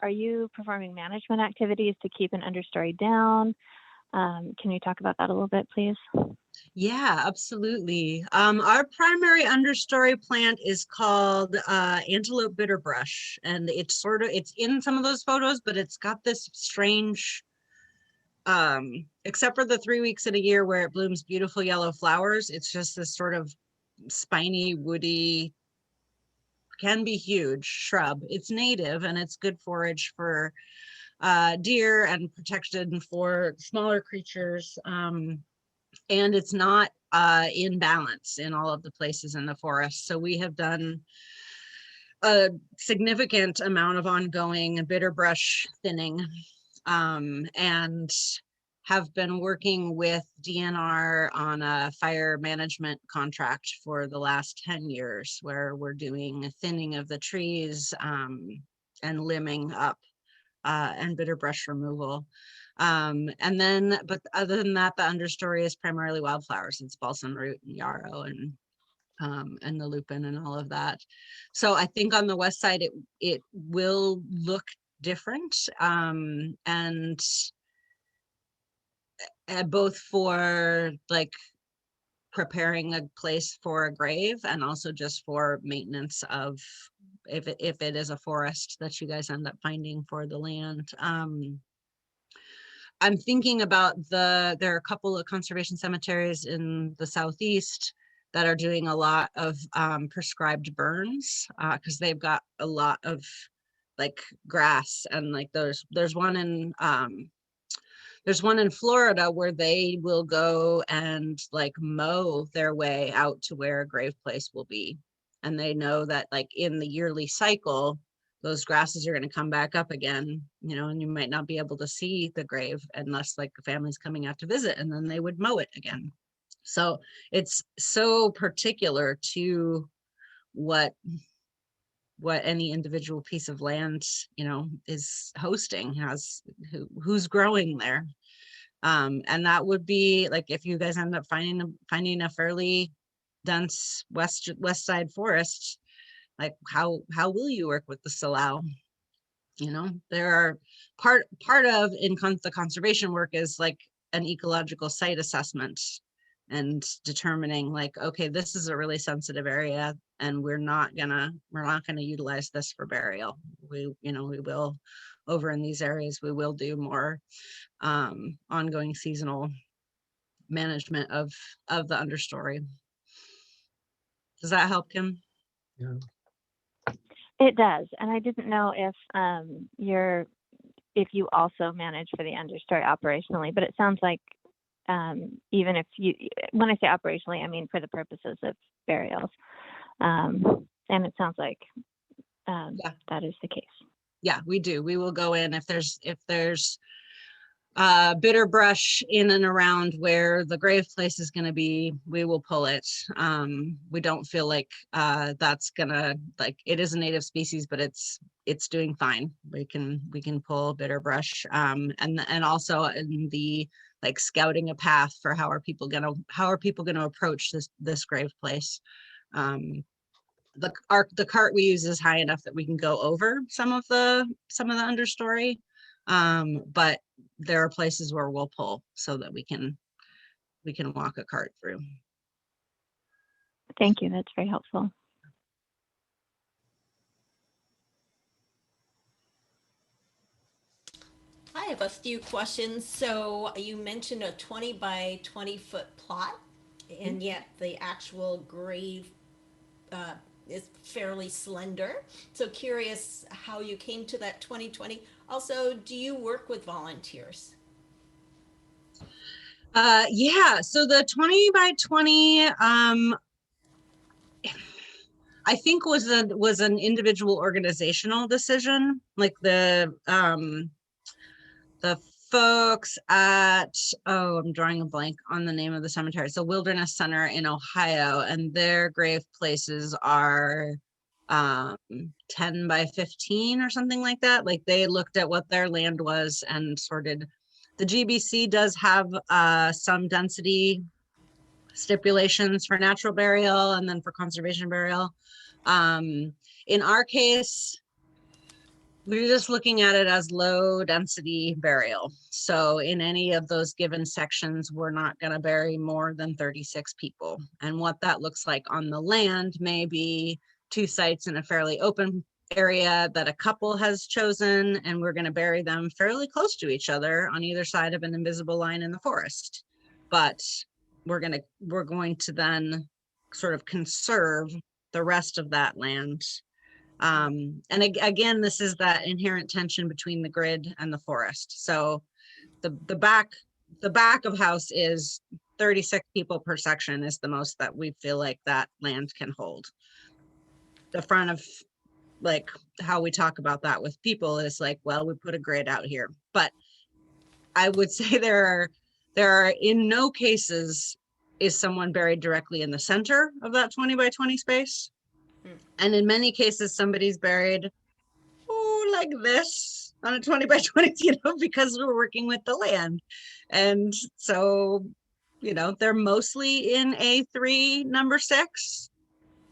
you performing management activities to keep an understory down? Can you talk about that a little bit, please? Yeah, absolutely. Our primary understory plant is called antelope bitterbrush, and it's in some of those photos, but it's got this strange, except for the 3 weeks in a year where it blooms beautiful yellow flowers, it's just this sort of spiny, woody, can be huge shrub. It's native and it's good forage for deer and protected for smaller creatures. And it's not in balance in all of the places in the forest. So we have done a significant amount of ongoing bitterbrush thinning, and have been working with DNR on a fire management contract for the last 10 years, where we're doing thinning of the trees and limbing up and bitterbrush removal. And then, but other than that, the understory is primarily wildflowers. It's balsam root and yarrow and the lupin and all of that. So I think on the west side, it will look different, and both for like preparing a place for a grave and also just for maintenance of if it is a forest that you guys end up finding for the land. I'm thinking about there are a couple of conservation cemeteries in the southeast that are doing a lot of prescribed burns because they've got a lot of like grass, and like there's one in Florida where they will go and like mow their way out to where a grave place will be. And they know that like in the yearly cycle, those grasses are going to come back up again, you know, and you might not be able to see the grave unless like the family's coming out to visit, and then they would mow it again. So it's so particular to what any individual piece of land, you know, is hosting, has who's growing there. And that would be like, if you guys end up finding a fairly dense west side forest, like how will you work with the Salal? You know, there are part of the conservation work is like an ecological site assessment and determining like, okay, this is a really sensitive area and we're not gonna utilize this for burial. We will, over in these areas, we will do more ongoing seasonal management of the understory. Does that help, Kim? Yeah. It does. And I didn't know if if you also manage for the understory operationally, but it sounds like even if when I say operationally, I mean for the purposes of burials. And it sounds like that is the case. Yeah, we do. We will go in if there's bitter brush in and around where the grave place is going to be, we will pull it. We don't feel like that's gonna, like, it is a native species, but it's doing fine. We can pull bitter brush, and also in the like scouting a path for how are people gonna approach this grave place. The cart we use is high enough that we can go over some of the understory, but there are places where we'll pull so that we can walk a cart through. Thank you. That's very helpful. I have a few questions. So you mentioned a 20 by 20 foot plot, and yet the actual grave is fairly slender. So curious how you came to that 2020. Also, do you work with volunteers? Yeah, so the 20 by 20 I think was an individual organizational decision. Like the folks at, oh, I'm drawing a blank on the name of the cemetery. It's a Wilderness Center in Ohio, and their grave places are 10 by 15 or something like that. Like they looked at what their land was and sorted. The GBC does have some density stipulations for natural burial and then for conservation burial. In our case, we're just looking at it as low density burial. So in any of those given sections, we're not going to bury more than 36 people. And what that looks like on the land may be 2 sites in a fairly open area that a couple has chosen, and we're going to bury them fairly close to each other on either side of an invisible line in the forest. But we're going to then sort of conserve the rest of that land. And again, this is that inherent tension between the grid and the forest. So the back of house is 36 people per section is the most that we feel like that land can hold. The front of, like, how we talk about that with people is like, well, we put a grid out here, but I would say there are in no cases is someone buried directly in the center of that 20 by 20 space. And in many cases, somebody's buried, like this on a 20 by 20, because we're working with the land. And so, they're mostly in A3 number 6,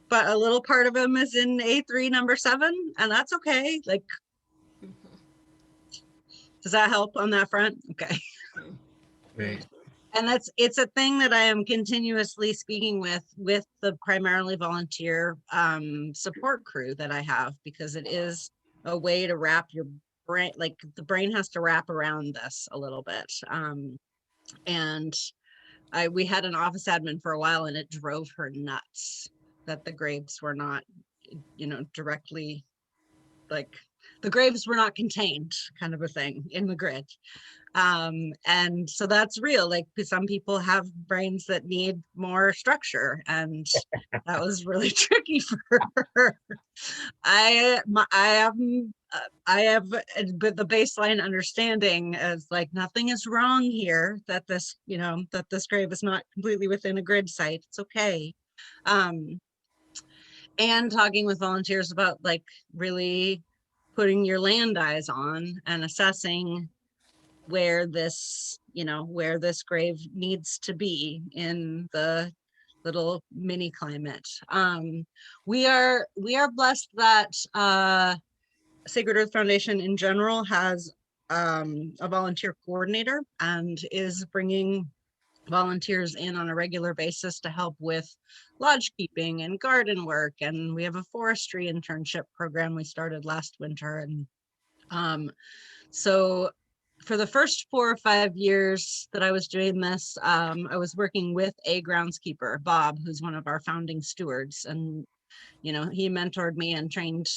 but a little part of them is in A3 number 7, and that's okay. Like, does that help on that front? Okay. Great. And it's a thing that I am continuously speaking with the primarily volunteer support crew that I have, because it is a way to wrap your brain, like the brain has to wrap around this a little bit. And we had an office admin for a while, and it drove her nuts that the graves were not, directly, like the graves were not contained, kind of a thing in the grid. And so that's real. Like, 'cause some people have brains that need more structure, and that was really tricky for her. I have but the baseline understanding is like nothing is wrong here, that this, that this grave is not completely within a grid site. It's okay. And talking with volunteers about like really putting your land eyes on and assessing where this, where this grave needs to be in the little mini climate. We are blessed that Sacred Earth Foundation in general has a volunteer coordinator and is bringing volunteers in on a regular basis to help with lodge keeping and garden work. And we have a forestry internship program we started last winter. And so for the first 4 or 5 years that I was doing this, I was working with a groundskeeper, Bob, who's one of our founding stewards. And, he mentored me and trained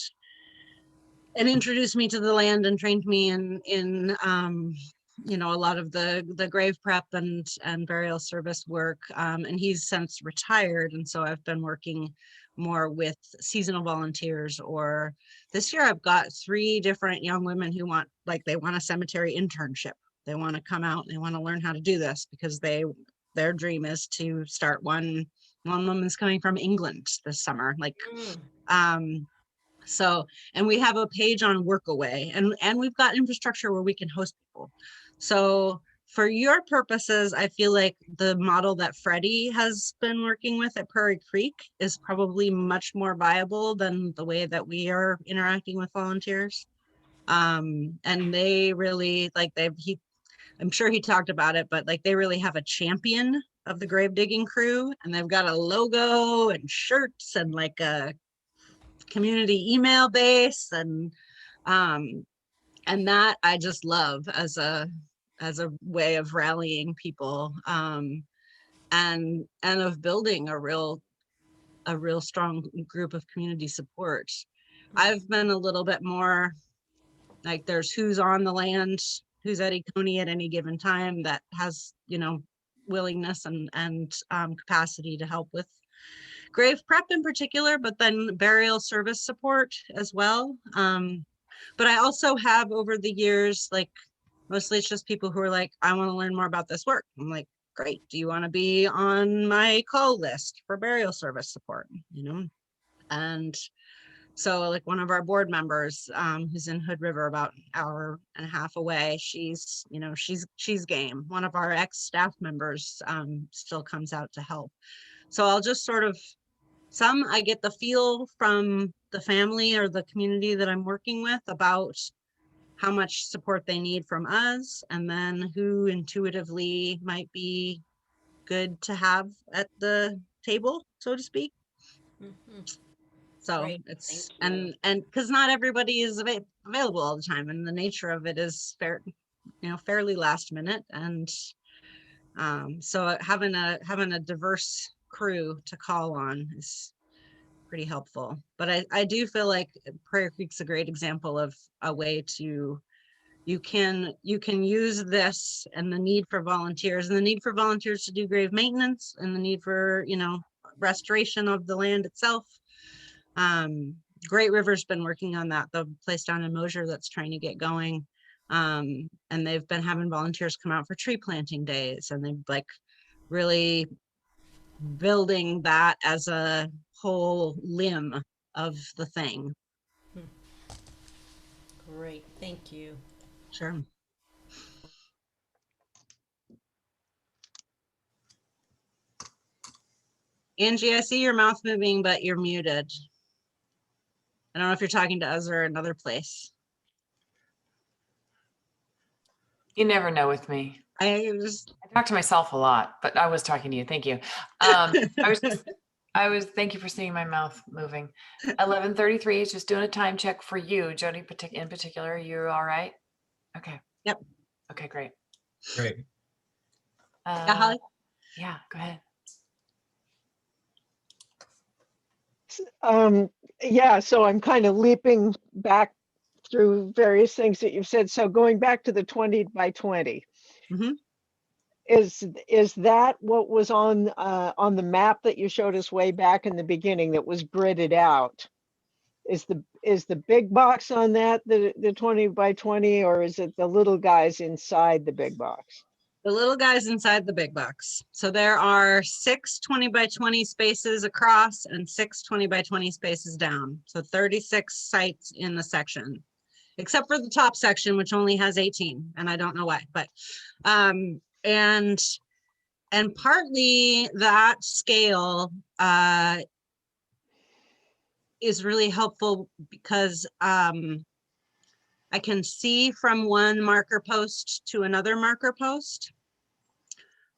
and introduced me to the land and trained me in a lot of the grave prep and burial service work. And he's since retired. And so I've been working more with seasonal volunteers. Or this year I've got 3 different young women who they want a cemetery internship. They want to come out and they want to learn how to do this because their dream is to start one. One woman's coming from England this summer. So, and we have a page on Workaway, and we've got infrastructure where we can host people. So for your purposes, I feel like the model that Freddie has been working with at Prairie Creek is probably much more viable than the way that we are interacting with volunteers. And they really I'm sure he talked about it, but like they really have a champion of the grave digging crew, and they've got a logo and shirts and like a community email base, and that I just love as a way of rallying people, and of building a real strong group of community support. I've been a little bit more like there's who's on the land, who's at Coney at any given time that has willingness and capacity to help with grave prep in particular, but then burial service support as well. But I also have over the years, like mostly it's just people who are like, I want to learn more about this work. I'm like, great. Do you want to be on my call list for burial service support? And so like one of our board members, who's in Hood River about an hour and a half away, she's game. One of our ex-staff members still comes out to help. So I'll just sort of, I get the feel from the family or the community that I'm working with about how much support they need from us, and then who intuitively might be good to have at the table, so to speak. So Great, it's, thank you. and because not everybody is available all the time, and the nature of it is fairly last minute. And so having a diverse crew to call on is pretty helpful. But I do feel like Prairie Creek's a great example of a way to, you can use this, and the need for volunteers to do grave maintenance, and the need for restoration of the land itself. Great River's been working on that, the place down in Mosier that's trying to get going. And they've been having volunteers come out for tree planting days, and they've like really building that as a whole limb of the thing. Great, thank you. Sure. Angie, I see your mouth moving, but you're muted. I don't know if you're talking to us or another place. You never know with me. I talk to myself a lot, but I was talking to you. Thank you. Thank you for seeing my mouth moving. 11:33 is just doing a time check for you, Jodie, in particular. You all right? Okay. Yep. Okay, great. Great. Holly? Yeah, go ahead. Yeah, so I'm kind of leaping back through various things that you've said. So going back to the 20 by 20, Mhm. is that what was on the map that you showed us way back in the beginning that was gridded out? Is the big box on that the 20 by 20, or is it the little guys inside the big box? The little guy's inside the big box. So there are 6 20 by 20 spaces across and 6 20 by 20 spaces down. So 36 sites in the section, except for the top section, which only has 18, and I don't know why, but and partly that scale is really helpful because I can see from one marker post to another marker post.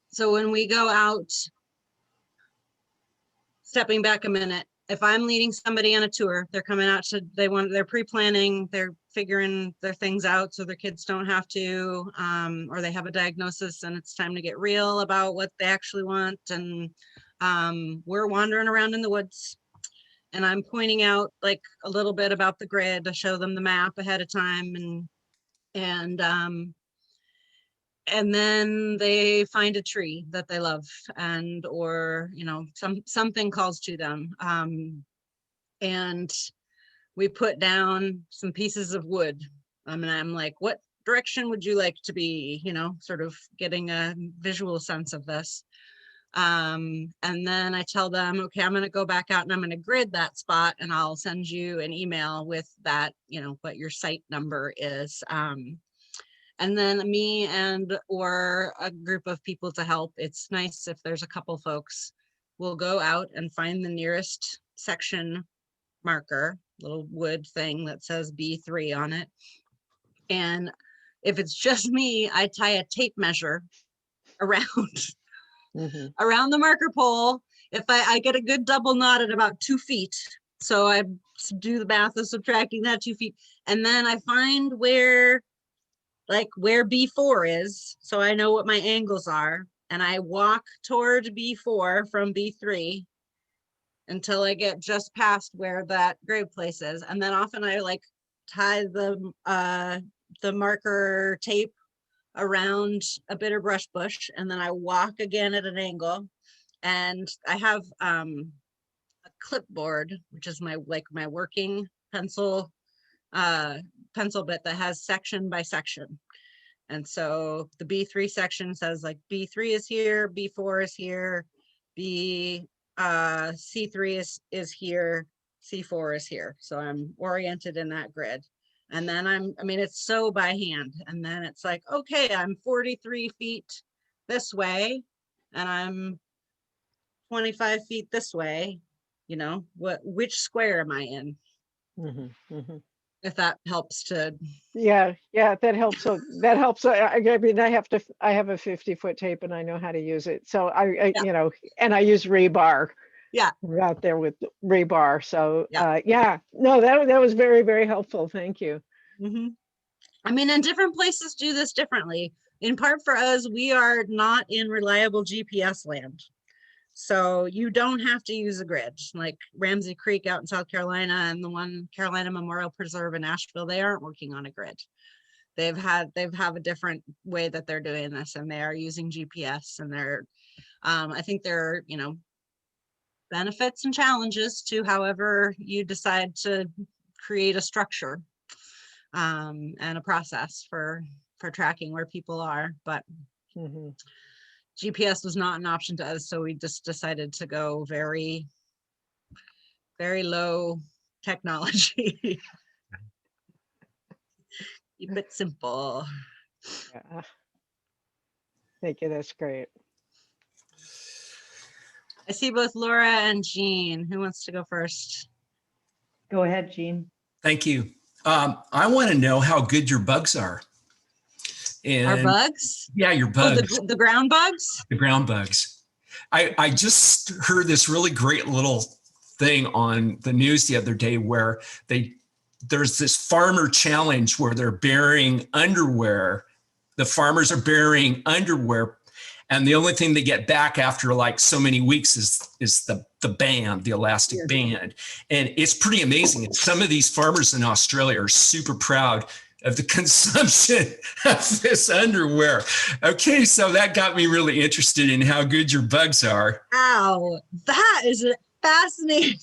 So when we go out, stepping back a minute, if I'm leading somebody on a tour, they're coming out to, they're pre-planning, they're figuring their things out so their kids don't have to, or they have a diagnosis and it's time to get real about what they actually want. And we're wandering around in the woods. And I'm pointing out like a little bit about the grid to show them the map ahead of time, and then they find a tree that they love, and or something calls to them, and we put down some pieces of wood. I mean, I'm like, what direction would you like to be? Sort of getting a visual sense of this. And then I tell them, okay, I'm going to go back out and I'm going to grid that spot, and I'll send you an email with that, what your site number is. And then me and or a group of people to help. It's nice if there's a couple folks. We'll go out and find the nearest section marker, little wood thing that says B3 on it. And if it's just me, I tie a tape measure around around the marker pole. If I get a good double knot at about 2 feet, so I do the math of subtracting that 2 feet, and then I find where B4 is, so I know what my angles are, and I walk toward B4 from B3 until I get just past where that grave place is, and then often I tie the marker tape around a bitter brush bush, and then I walk again at an angle, and I have a clipboard, which is my working pencil bit that has section by section. And so the B3 section says B3 is here, B4 is here, C3 is here, C4 is here. So I'm oriented in that grid. And then it's so by hand. And then it's like, okay, I'm 43 feet this way and I'm 25 feet this way. Which square am I in? If that helps to. Yeah, that helps. So that helps. I mean, I have a 50-foot tape and I know how to use it. So I and I use rebar. Yeah. We're out there with rebar. So no, that was very, very helpful. Thank you. I mean, and different places do this differently. In part for us, we are not in reliable GPS land. So you don't have to use a grid. Like Ramsey Creek out in South Carolina and the one Carolina Memorial Preserve in Asheville, they aren't working on a grid. They have a different way that they're doing this, and they are using GPS, and I think there are, benefits and challenges to however you decide to create a structure and a process for tracking where people are. But GPS was not an option to us, so we just decided to go very, very low technology. Keep it simple. Yeah. Thank you. That's great. I see both Laura and Jean. Who wants to go first? Go ahead, Jean. Thank you. I want to know how good your bugs are. And our bugs? Yeah, your bugs. Oh, the ground bugs? The ground bugs. I just heard this really great little thing on the news the other day where there's this farmer challenge where they're burying underwear. The farmers are burying underwear, and the only thing they get back after like so many weeks is the the band, the elastic band. And it's pretty amazing. And some of these farmers in Australia are super proud of the consumption of this underwear. Okay, so that got me really interested in how good your bugs are. Wow, that is a fascinating,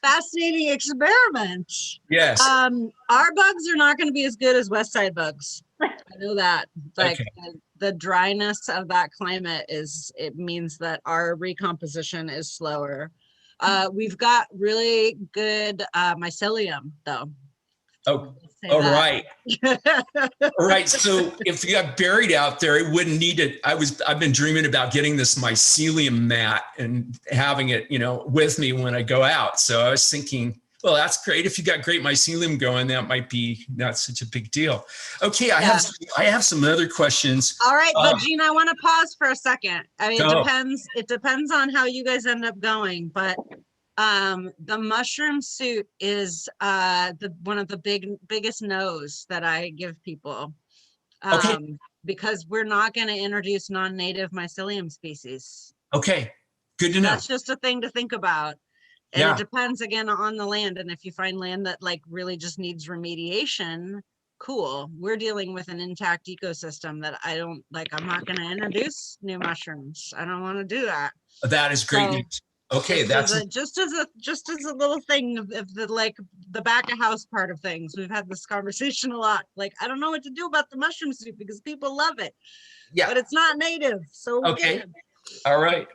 fascinating experiment. Yes. Our bugs are not going to be as good as West Side bugs. I know that. Like the dryness of that climate it means that our recomposition is slower. We've got really good mycelium though. Oh, all right. All right. So if you got buried out there, it wouldn't need it. I've been dreaming about getting this mycelium mat and having it, with me when I go out. So I was thinking, well, that's great. If you got great mycelium going, that might be not such a big deal. Okay. I have some other questions. All right. But Gene, I want to pause for a second. I mean, go. it depends on how you guys end up going, but the mushroom suit is one of the biggest no's that I give people. Because we're not going to introduce non-native mycelium species. Okay, good to know. That's just a thing to think about. And it depends again on the land. And if you find land that like really just needs remediation, cool. We're dealing with an intact ecosystem that I'm not going to introduce new mushrooms. I don't want to do that. That is great news. Okay, just as a little thing of the back of house part of things. We've had this conversation a lot. Like, I don't know what to do about the mushroom soup because people love it. Yeah, but it's not native. So okay, all right,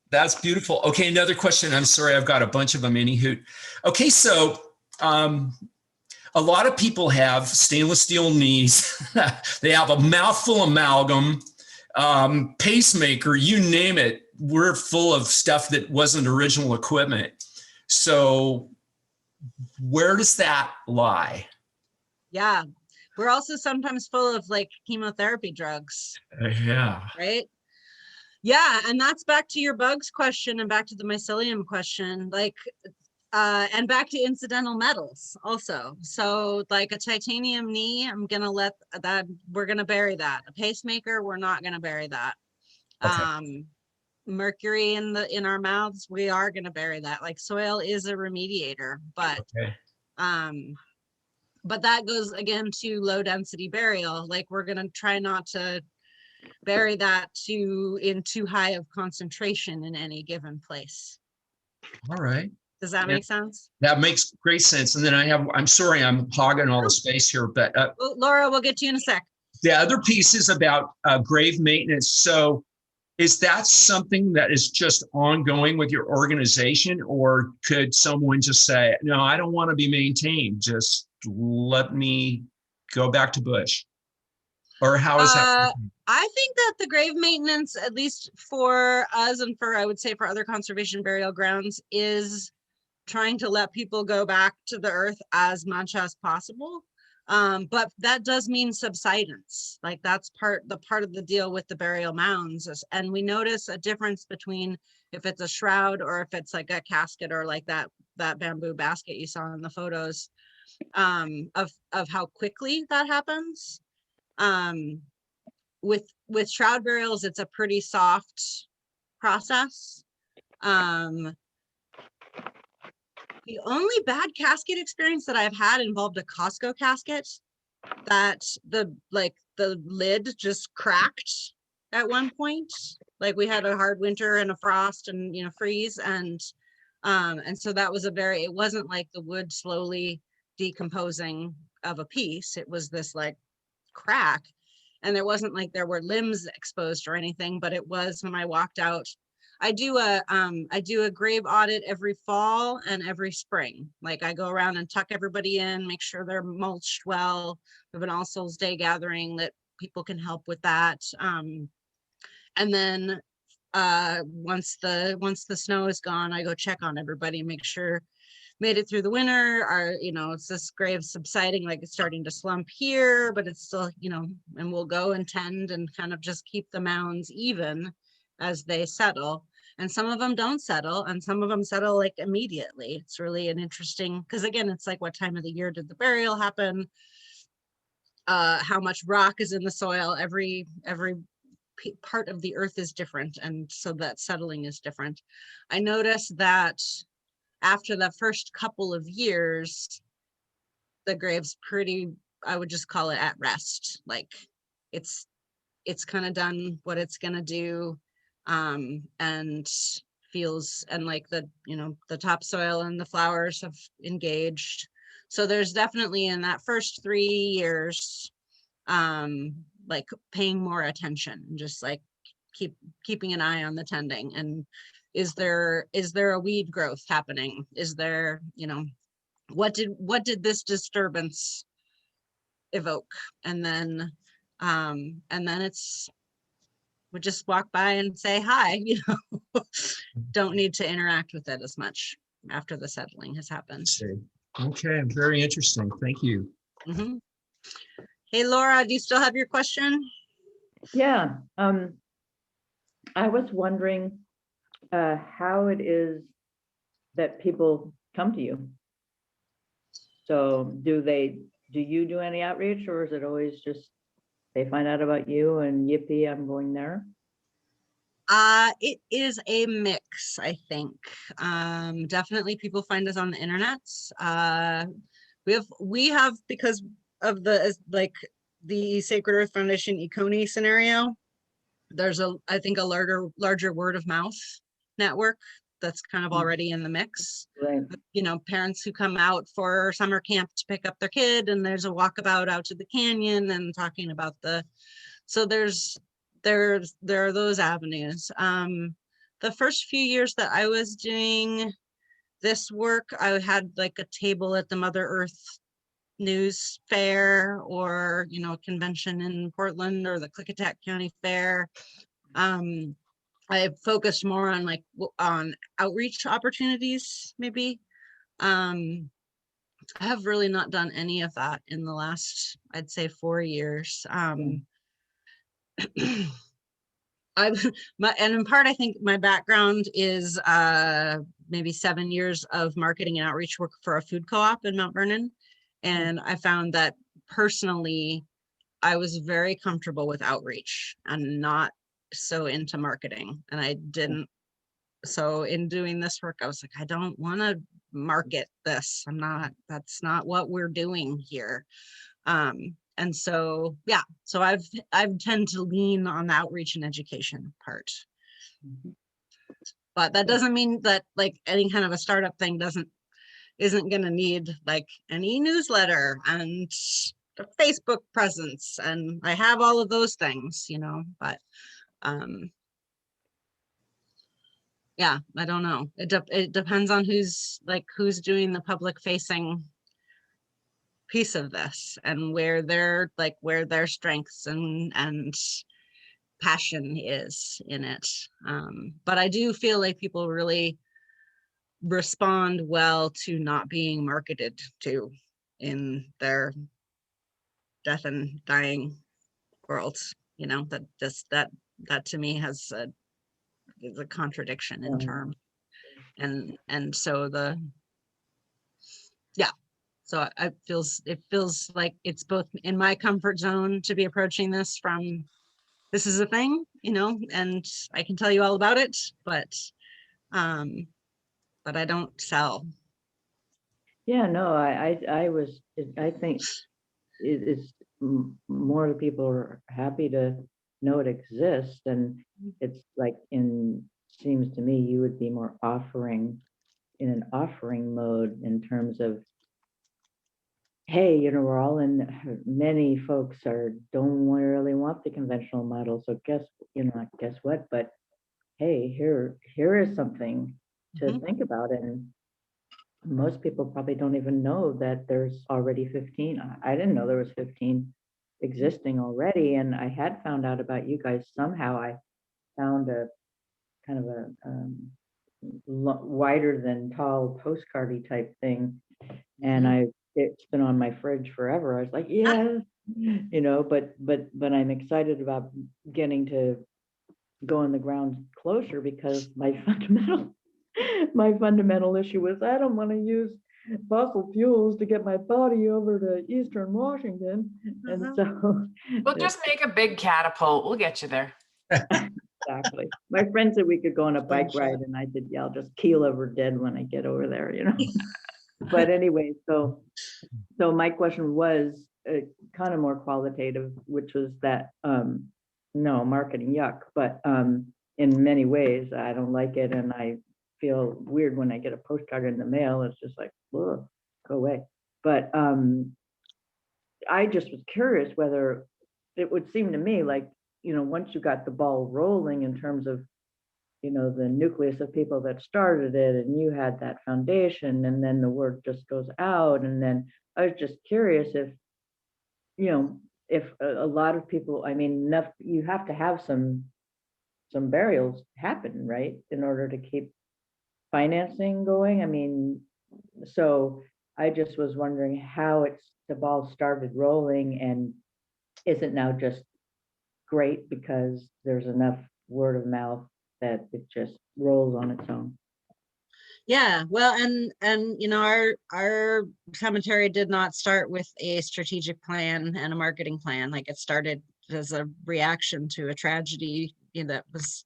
that's beautiful. Okay, another question. I'm sorry, I've got a bunch of them. Anywho, okay, so a lot of people have stainless steel knees. They have a mouthful of amalgam, pacemaker, you name it. We're full of stuff that wasn't original equipment. So where does that lie? Yeah. We're also sometimes full of like chemotherapy drugs. Yeah. Right. Yeah. And that's back to your bugs question and back to the mycelium question, and back to incidental metals also. So like a titanium knee, we're going to bury that. A pacemaker, we're not going to bury that. Okay. Mercury in our mouths, we are going to bury that. Like soil is a remediator, but that goes again to low density burial. Like we're going to try not to bury that in too high of concentration in any given place. All right. Does that make sense? That makes great sense. And then I'm sorry, I'm hogging all the space here, but Laura, we'll get to you in a sec. The other piece is about grave maintenance. So is that something that is just ongoing with your organization, or could someone just say, no, I don't want to be maintained, just let me go back to bush? Or how is that? I think that the grave maintenance, at least for us and I would say for other conservation burial grounds, is trying to let people go back to the earth as much as possible. But that does mean subsidence. Like that's part of the deal with the burial mounds. And we notice a difference between if it's a shroud or if it's like a casket or like that bamboo basket you saw in the photos, of how quickly that happens. With shroud burials, it's a pretty soft process. The only bad casket experience that I've had involved a Costco casket that the lid just cracked at one point. Like we had a hard winter and a frost and freeze, and so that was it wasn't like the wood slowly decomposing of a piece. It was this like crack, and there wasn't like there were limbs exposed or anything, but it was when I walked out. I do a grave audit every fall and every spring. Like I go around and tuck everybody in, make sure they're mulched well. We have an All Souls Day gathering that people can help with that. And then once the snow is gone, I go check on everybody and make sure made it through the winter. It's this grave subsiding, like it's starting to slump here, but it's still, and we'll go and tend and kind of just keep the mounds even as they settle. And some of them don't settle, and some of them settle like immediately. It's really an interesting, because again, it's like what time of the year did the burial happen? How much rock is in the soil? Every part of the earth is different, and so that settling is different. I noticed that after the first couple of years, the grave's pretty, I would just call it at rest. Like it's kind of done what it's gonna do, and feels, and like the, you know, the topsoil and the flowers have engaged. So there's definitely in that first 3 years, like paying more attention, just like keeping an eye on the tending. And is there a weed growth happening? Is there, you know, what did this disturbance evoke? And then it's, we just walk by and say hi, you know. Don't need to interact with it as much after the settling has happened. Okay, very interesting. Thank you. Mhm. Hey, Laura, do you still have your question? Yeah, I was wondering how it is that people come to you. So do you do any outreach, or is it always just they find out about you and yippee, I'm going there? It is a mix, I think. Definitely people find us on the internet. We have because of the, like the Sacred Earth Foundation Econi scenario, there's I think a larger word of mouth network that's kind of already in the mix. Right. You know, parents who come out for summer camp to pick up their kid, and there's a walkabout out to the canyon and talking about so there are those avenues. The first few years that I was doing this work, I had like a table at the Mother Earth News Fair, or, you know, a convention in Portland, or the Klickitat County Fair. I focused more on on outreach opportunities, maybe. I have really not done any of that in the last, I'd say, 4 years. And in part, I think my background is maybe 7 years of marketing and outreach work for a food co-op in Mount Vernon. And I found that personally, I was very comfortable with outreach and not so into marketing. And I didn't, so in doing this work, I was like, I don't want to market this. That's not what we're doing here. And so, yeah, so I've tend to lean on the outreach and education part. But that doesn't mean that like any kind of a startup thing isn't going to need like an e-newsletter and a Facebook presence. And I have all of those things, you know, but yeah, I don't know. It depends on who's doing the public facing piece of this, and where their strengths and passion is in it. But I do feel like people really respond well to not being marketed to in their death and dying worlds. You know, that to me is a contradiction in terms. And so so it feels like it's both in my comfort zone to be approaching this from, this is a thing, you know, and I can tell you all about it, but I don't sell. Yeah, no, I think it's more people are happy to know it exists, and it's like seems to me you would be more in an offering mode in terms of, hey, you know, we're all many folks don't really want the conventional model, so guess what, but hey, here is something to think about. And most people probably don't even know that there's already 15. I didn't know there was 15 existing already, and I had found out about you guys somehow. I found a kind of a wider than tall postcardy type thing, and it's been on my fridge forever. I was like, yeah, you know, but I'm excited about getting to go on the ground closer, because my fundamental issue was I don't want to use fossil fuels to get my body over to Eastern Washington. And so We'll just make a big catapult. We'll get you there. Exactly. My friend said we could go on a bike ride, and I said, yeah, I'll just keel over dead when I get over there, you know? But anyway, so my question was kind of more qualitative, which was that, no, marketing, yuck, but in many ways, I don't like it, and I feel weird when I get a postcard in the mail. It's just like, ugh, go away. But I just was curious whether it would seem to me like, once you got the ball rolling in terms of, the nucleus of people that started it, and you had that foundation, and then the word just goes out. And then I was just curious if, if a lot of people, I mean, enough, you have to have some burials happen, right? In order to keep financing going. I mean, so I just was wondering how the ball started rolling, and is it now just great because there's enough word of mouth that it just rolls on its own? Yeah, well, and our cemetery did not start with a strategic plan and a marketing plan. Like, it started as a reaction to a tragedy, that was,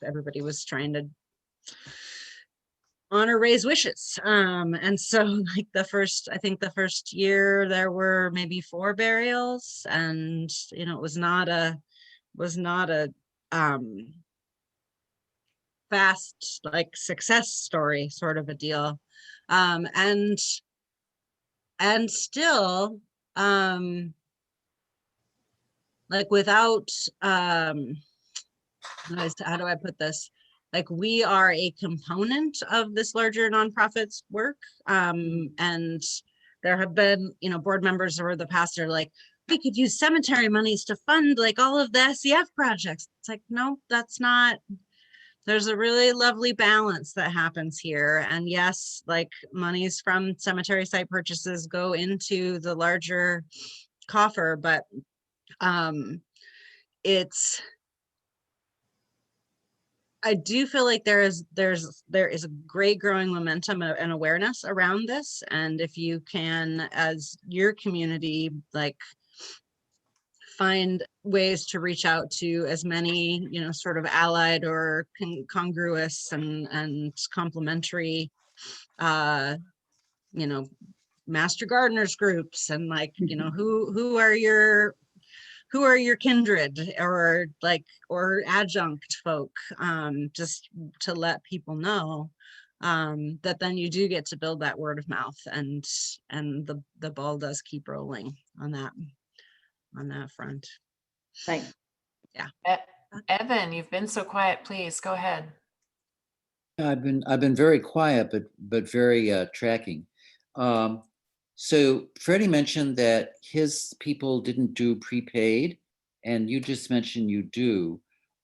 everybody was trying to honor Ray's wishes. And so, like, I think the first year there were maybe 4 burials, and it was not a fast, like, success story sort of a deal. And still, like, without, how do I put this? Like, we are a component of this larger nonprofit's work. And there have been, board members over the past are like, we could use cemetery monies to fund like all of the SEF projects. It's like, no, that's not. There's a really lovely balance that happens here. And yes, like, monies from cemetery site purchases go into the larger coffer, but I do feel like there is a great growing momentum and awareness around this. And if you can, as your community, like, find ways to reach out to as many, sort of allied or congruous and complementary, master gardeners groups, and, like, who are your kindred, or adjunct folk, just to let people know, that then you do get to build that word of mouth, and the ball does keep rolling on that front. Thanks. Yeah. Evan, you've been so quiet. Please go ahead. I've been very quiet, but very tracking. So Freddie mentioned that his people didn't do prepaid, and you just mentioned you do.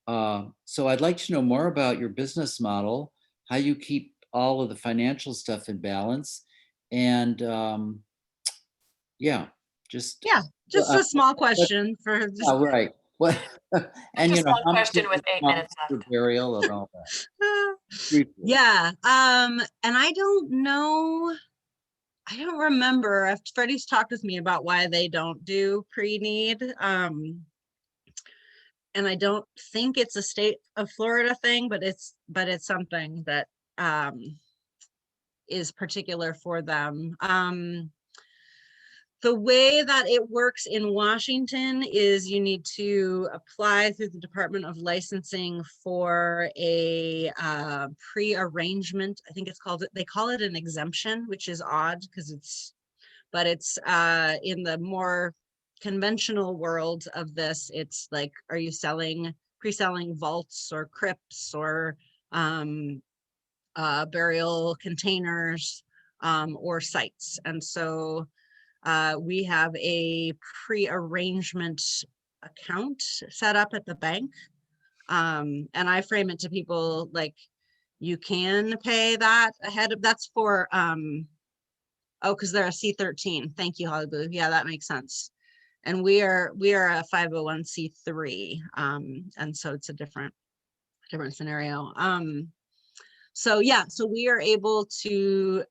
So I'd like to know more about your business model, how you keep all of the financial stuff in balance, and just a small question for just. Oh, right. What and Just one how much question is with the 8 cost minutes for left. burial and all that? Briefly. Yeah. And I don't know. I don't remember if Freddie's talked with me about why they don't do pre-need. And I don't think it's a state of Florida thing, but it's something that is particular for them. The way that it works in Washington is you need to apply through the Department of Licensing for a pre-arrangement. I think they call it an exemption, which is odd because it's in the more conventional world of this, it's like, are you pre-selling vaults or crypts or burial containers or sites? And so we have a pre-arrangement account set up at the bank. And I frame it to people like, you can pay that ahead of, that's for, because they're a C13. Thank you, Holly Blue. Yeah, that makes sense. And we are a 501c3. And so it's a different scenario. So we are able to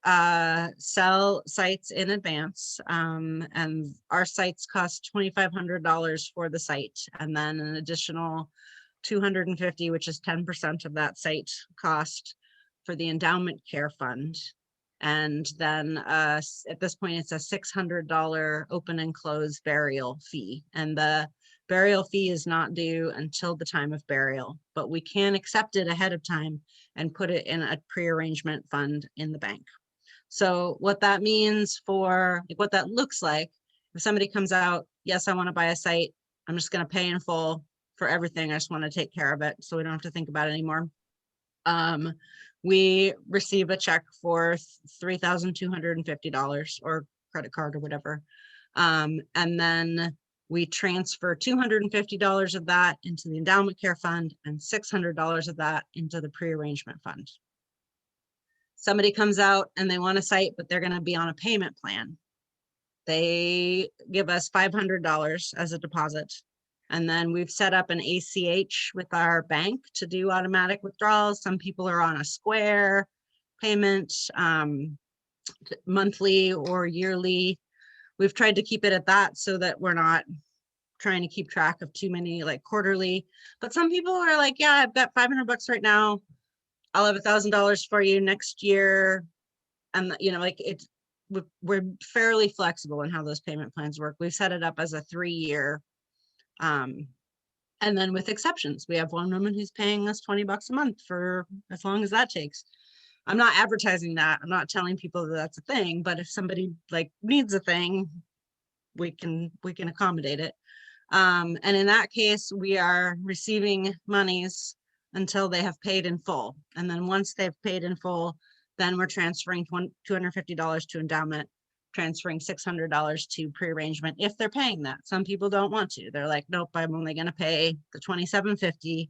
sell sites in advance, and our sites cost $2,500 for the site, and then an additional $250, which is 10% of that site cost for the endowment care fund. And then at this point, it's a $600 open and close burial fee. And the burial fee is not due until the time of burial, but we can accept it ahead of time and put it in a pre-arrangement fund in the bank. So what that means for, like, what that looks like, if somebody comes out, yes, I want to buy a site, I'm just going to pay in full for everything. I just want to take care of it, so we don't have to think about it anymore. We receive a check for $3,250 or credit card or whatever. And then we transfer $250 of that into the endowment care fund and $600 of that into the pre-arrangement fund. Somebody comes out and they want a site, but they're going to be on a payment plan. They give us $500 as a deposit. And then we've set up an ACH with our bank to do automatic withdrawals. Some people are on a Square payment, monthly or yearly. We've tried to keep it at that so that we're not trying to keep track of too many like quarterly. But some people are like, yeah, I've got $500 right now. I'll have $1,000 for you next year. And you know, like we're fairly flexible in how those payment plans work. We've set it up as a 3-year. And then with exceptions, we have one woman who's paying us $20 a month for as long as that takes. I'm not advertising that. I'm not telling people that that's a thing, but if somebody like needs a thing, we can accommodate it. And in that case, we are receiving monies until they have paid in full. And then once they've paid in full, then we're transferring $250 to endowment, transferring $600 to pre-arrangement if they're paying that. Some people don't want to. They're like, nope, I'm only going to pay the $2,750.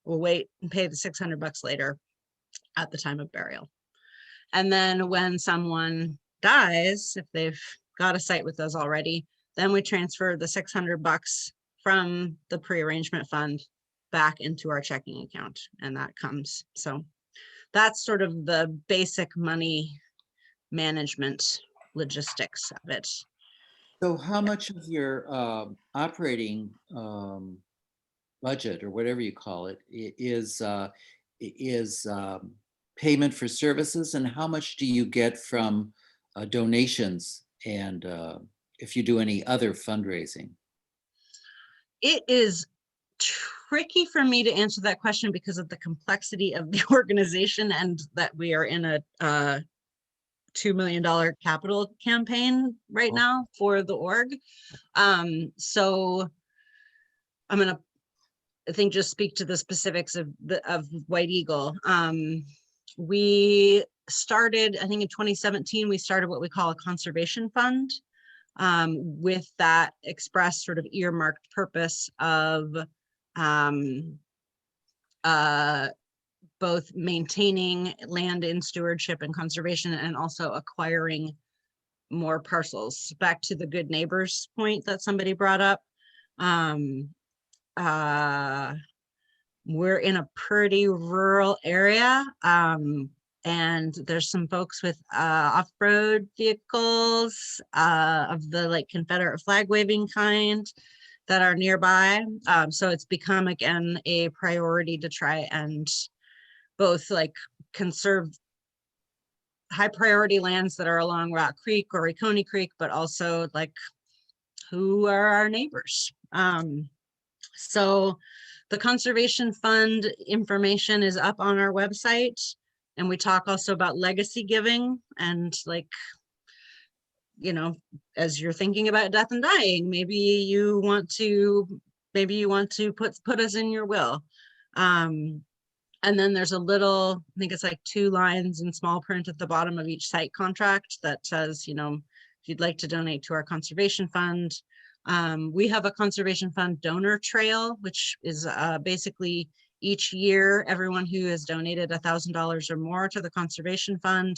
We'll wait and pay the $600 later at the time of burial. And then when someone dies, if they've got a site with us already, then we transfer the $600 from the pre-arrangement fund back into our checking account, and that comes. So that's sort of the basic money management logistics of it. So how much of your operating budget, or whatever you call it, is payment for services, and how much do you get from donations, and if you do any other fundraising? It is tricky for me to answer that question because of the complexity of the organization and that we are in a $2 million capital campaign right now for the org. So I'm going to, I think, just speak to the specifics of White Eagle. We started, I think in 2017, we started what we call a conservation fund, with that express sort of earmarked purpose of both maintaining land in stewardship and conservation, and also acquiring more parcels. Back to the good neighbors point that somebody brought up. We're in a pretty rural area, and there's some folks with off-road vehicles of the like Confederate flag waving kind that are nearby. So it's become, again, a priority to try and both like conserve high priority lands that are along Rock Creek or Oconee Creek, but also like who are our neighbors. So the Conservation Fund information is up on our website, and we talk also about legacy giving, and like, you know, as you're thinking about death and dying, maybe you want to put us in your will. And then there's a little, I think it's like 2 lines in small print at the bottom of each site contract that says, you know, if you'd like to donate to our conservation fund. We have a conservation fund donor trail, which is basically each year, everyone who has donated $1,000 or more to the conservation fund,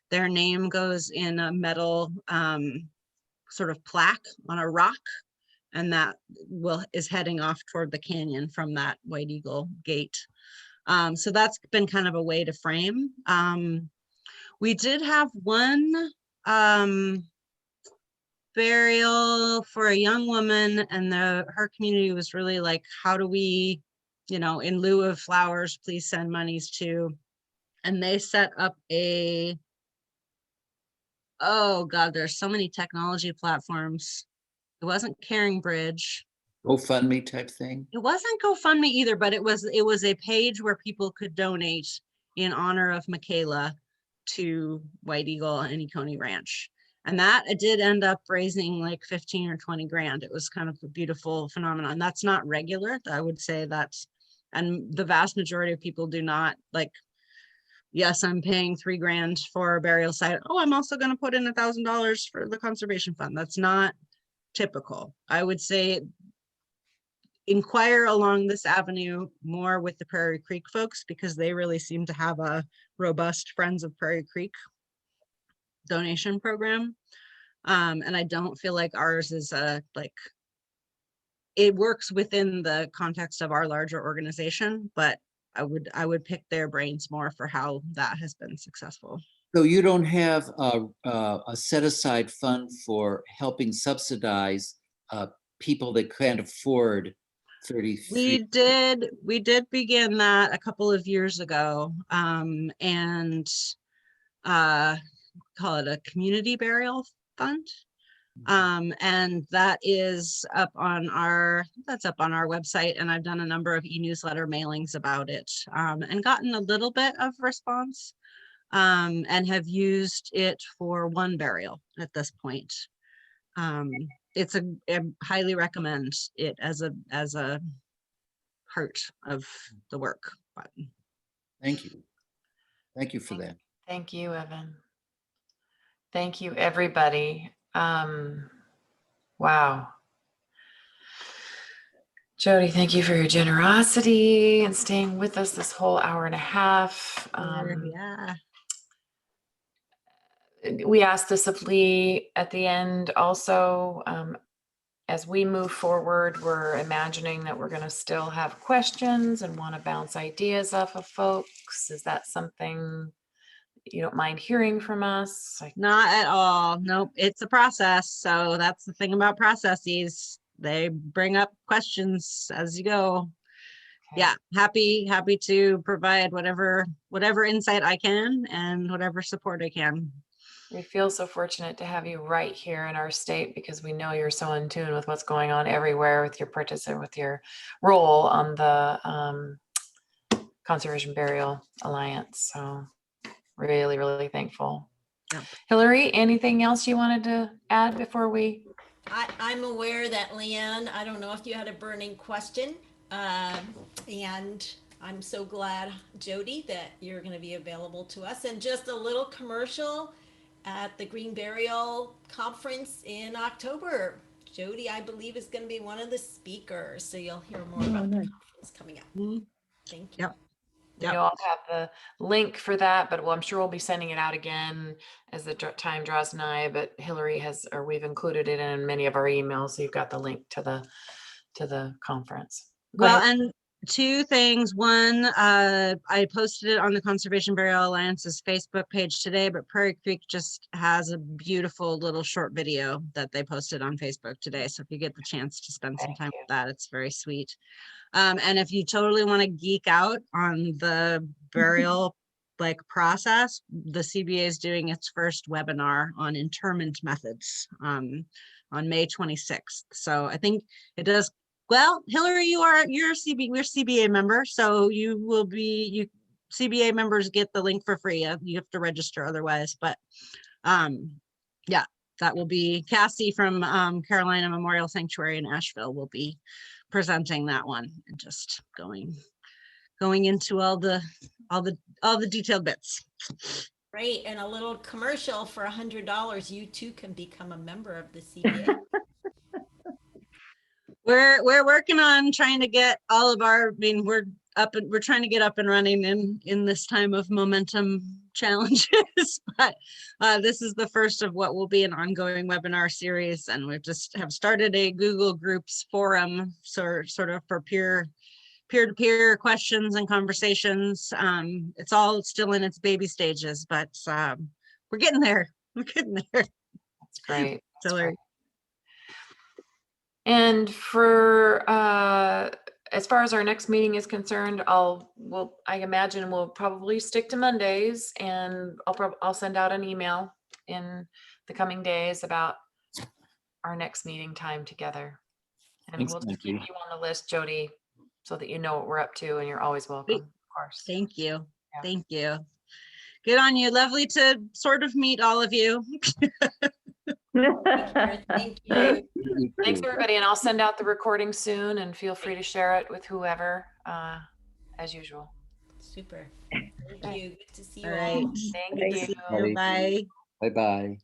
their name goes in a metal sort of plaque on a rock, and that is heading off toward the canyon from that White Eagle gate. So that's been kind of a way to frame. We did have one burial for a young woman, and her community was really like, how do we you know, in lieu of flowers, please send monies to, and they set up a, oh God, there's so many technology platforms. It wasn't Caring Bridge. GoFundMe type thing. It wasn't GoFundMe either, but it was a page where people could donate in honor of Michaela to White Eagle and Oconee Ranch. And that it did end up raising like 15 or 20 grand. It was kind of a beautiful phenomenon. That's not regular. I would say that's, and the vast majority of people do not like, yes, I'm paying 3 grand for a burial site. Oh, I'm also going to put in $1,000 for the conservation fund. That's not typical. I would say inquire along this avenue more with the Prairie Creek folks, because they really seem to have a robust Friends of Prairie Creek donation program. And I don't feel like ours is like, it works within the context of our larger organization, but I would pick their brains more for how that has been successful. So you don't have a set aside fund for helping subsidize people that can't afford 33. We did begin that a couple of years ago, and call it a community burial fund. And that is up on our, that's up on our website, and I've done a number of e-newsletter mailings about it, and gotten a little bit of response, and have used it for one burial at this point. It's I highly recommend it as a part of the work. But Thank you. Thank you for that. Thank you, Evan. Thank you, everybody. Wow. Jodie, thank you for your generosity and staying with us this whole hour and a half. yeah. We asked this of Lee at the end also. As we move forward, we're imagining that we're going to still have questions and want to bounce ideas off of folks. Is that something you don't mind hearing from us? Not at all. Nope. It's a process. So that's the thing about processes. They bring up questions as you go. Okay. Yeah, happy to provide whatever insight I can and whatever support I can. We feel so fortunate to have you right here in our state, because we know you're so in tune with what's going on everywhere with your with your role on the Conservation Burial Alliance. So really, really thankful. Yep. Hillary, anything else you wanted to add before we? I'm aware that Leanne, I don't know if you had a burning question, and I'm so glad, Jodie, that you're going to be available to us. And just a little commercial at the Green Burial Conference in October. Jodie, I believe, is going to be one of the speakers, so you'll hear more about the conference coming up. Thank you. Yep. We all have the link for that, but I'm sure we'll be sending it out again as the time draws nigh. But Hillary has, or we've included it in many of our emails, so you've got the link to the conference. Well, and two things. One, I posted it on the Conservation Burial Alliance's Facebook page today, but Prairie Creek just has a beautiful little short video that they posted on Facebook today. So if you get the chance to spend some time with that, it's very sweet. And if you totally want to geek out on the burial process, the CBA is doing its first webinar on interment methods on May 26th. So I think it does. Well, Hillary, you're we're CBA member, so you will be, CBA members get the link for free. You have to register otherwise, but yeah, that will be Cassie from Carolina Memorial Sanctuary in Asheville will be presenting that one, and just going into all the detailed bits. Great, and a little commercial for $100. You too can become a member of the CBA. We're working on trying to get all of our, we're trying to get up and running in this time of momentum challenges, but this is the first of what will be an ongoing webinar series, and we just have started a Google Groups forum, sort of for peer-to-peer questions and conversations. It's all still in its baby stages, but we're getting there. We're getting there. That's great. That's So great. And for as far as our next meeting is concerned, I imagine we'll probably stick to Mondays, and I'll send out an email in the coming days about our next meeting time together. And Thanks, we'll just Nancy. keep you on the list, Jody, so that you know what we're up to, and you're always welcome, of course. Thank you. Yeah. Thank you. Good on you. Lovely to sort of meet all of you. Thank you. Thanks, everybody, and I'll send out the recording soon, and feel free to share it with whoever, as usual. Super. Thank you. Good to see you All all. right. Thank Good to you. see you. Bye. Bye-bye.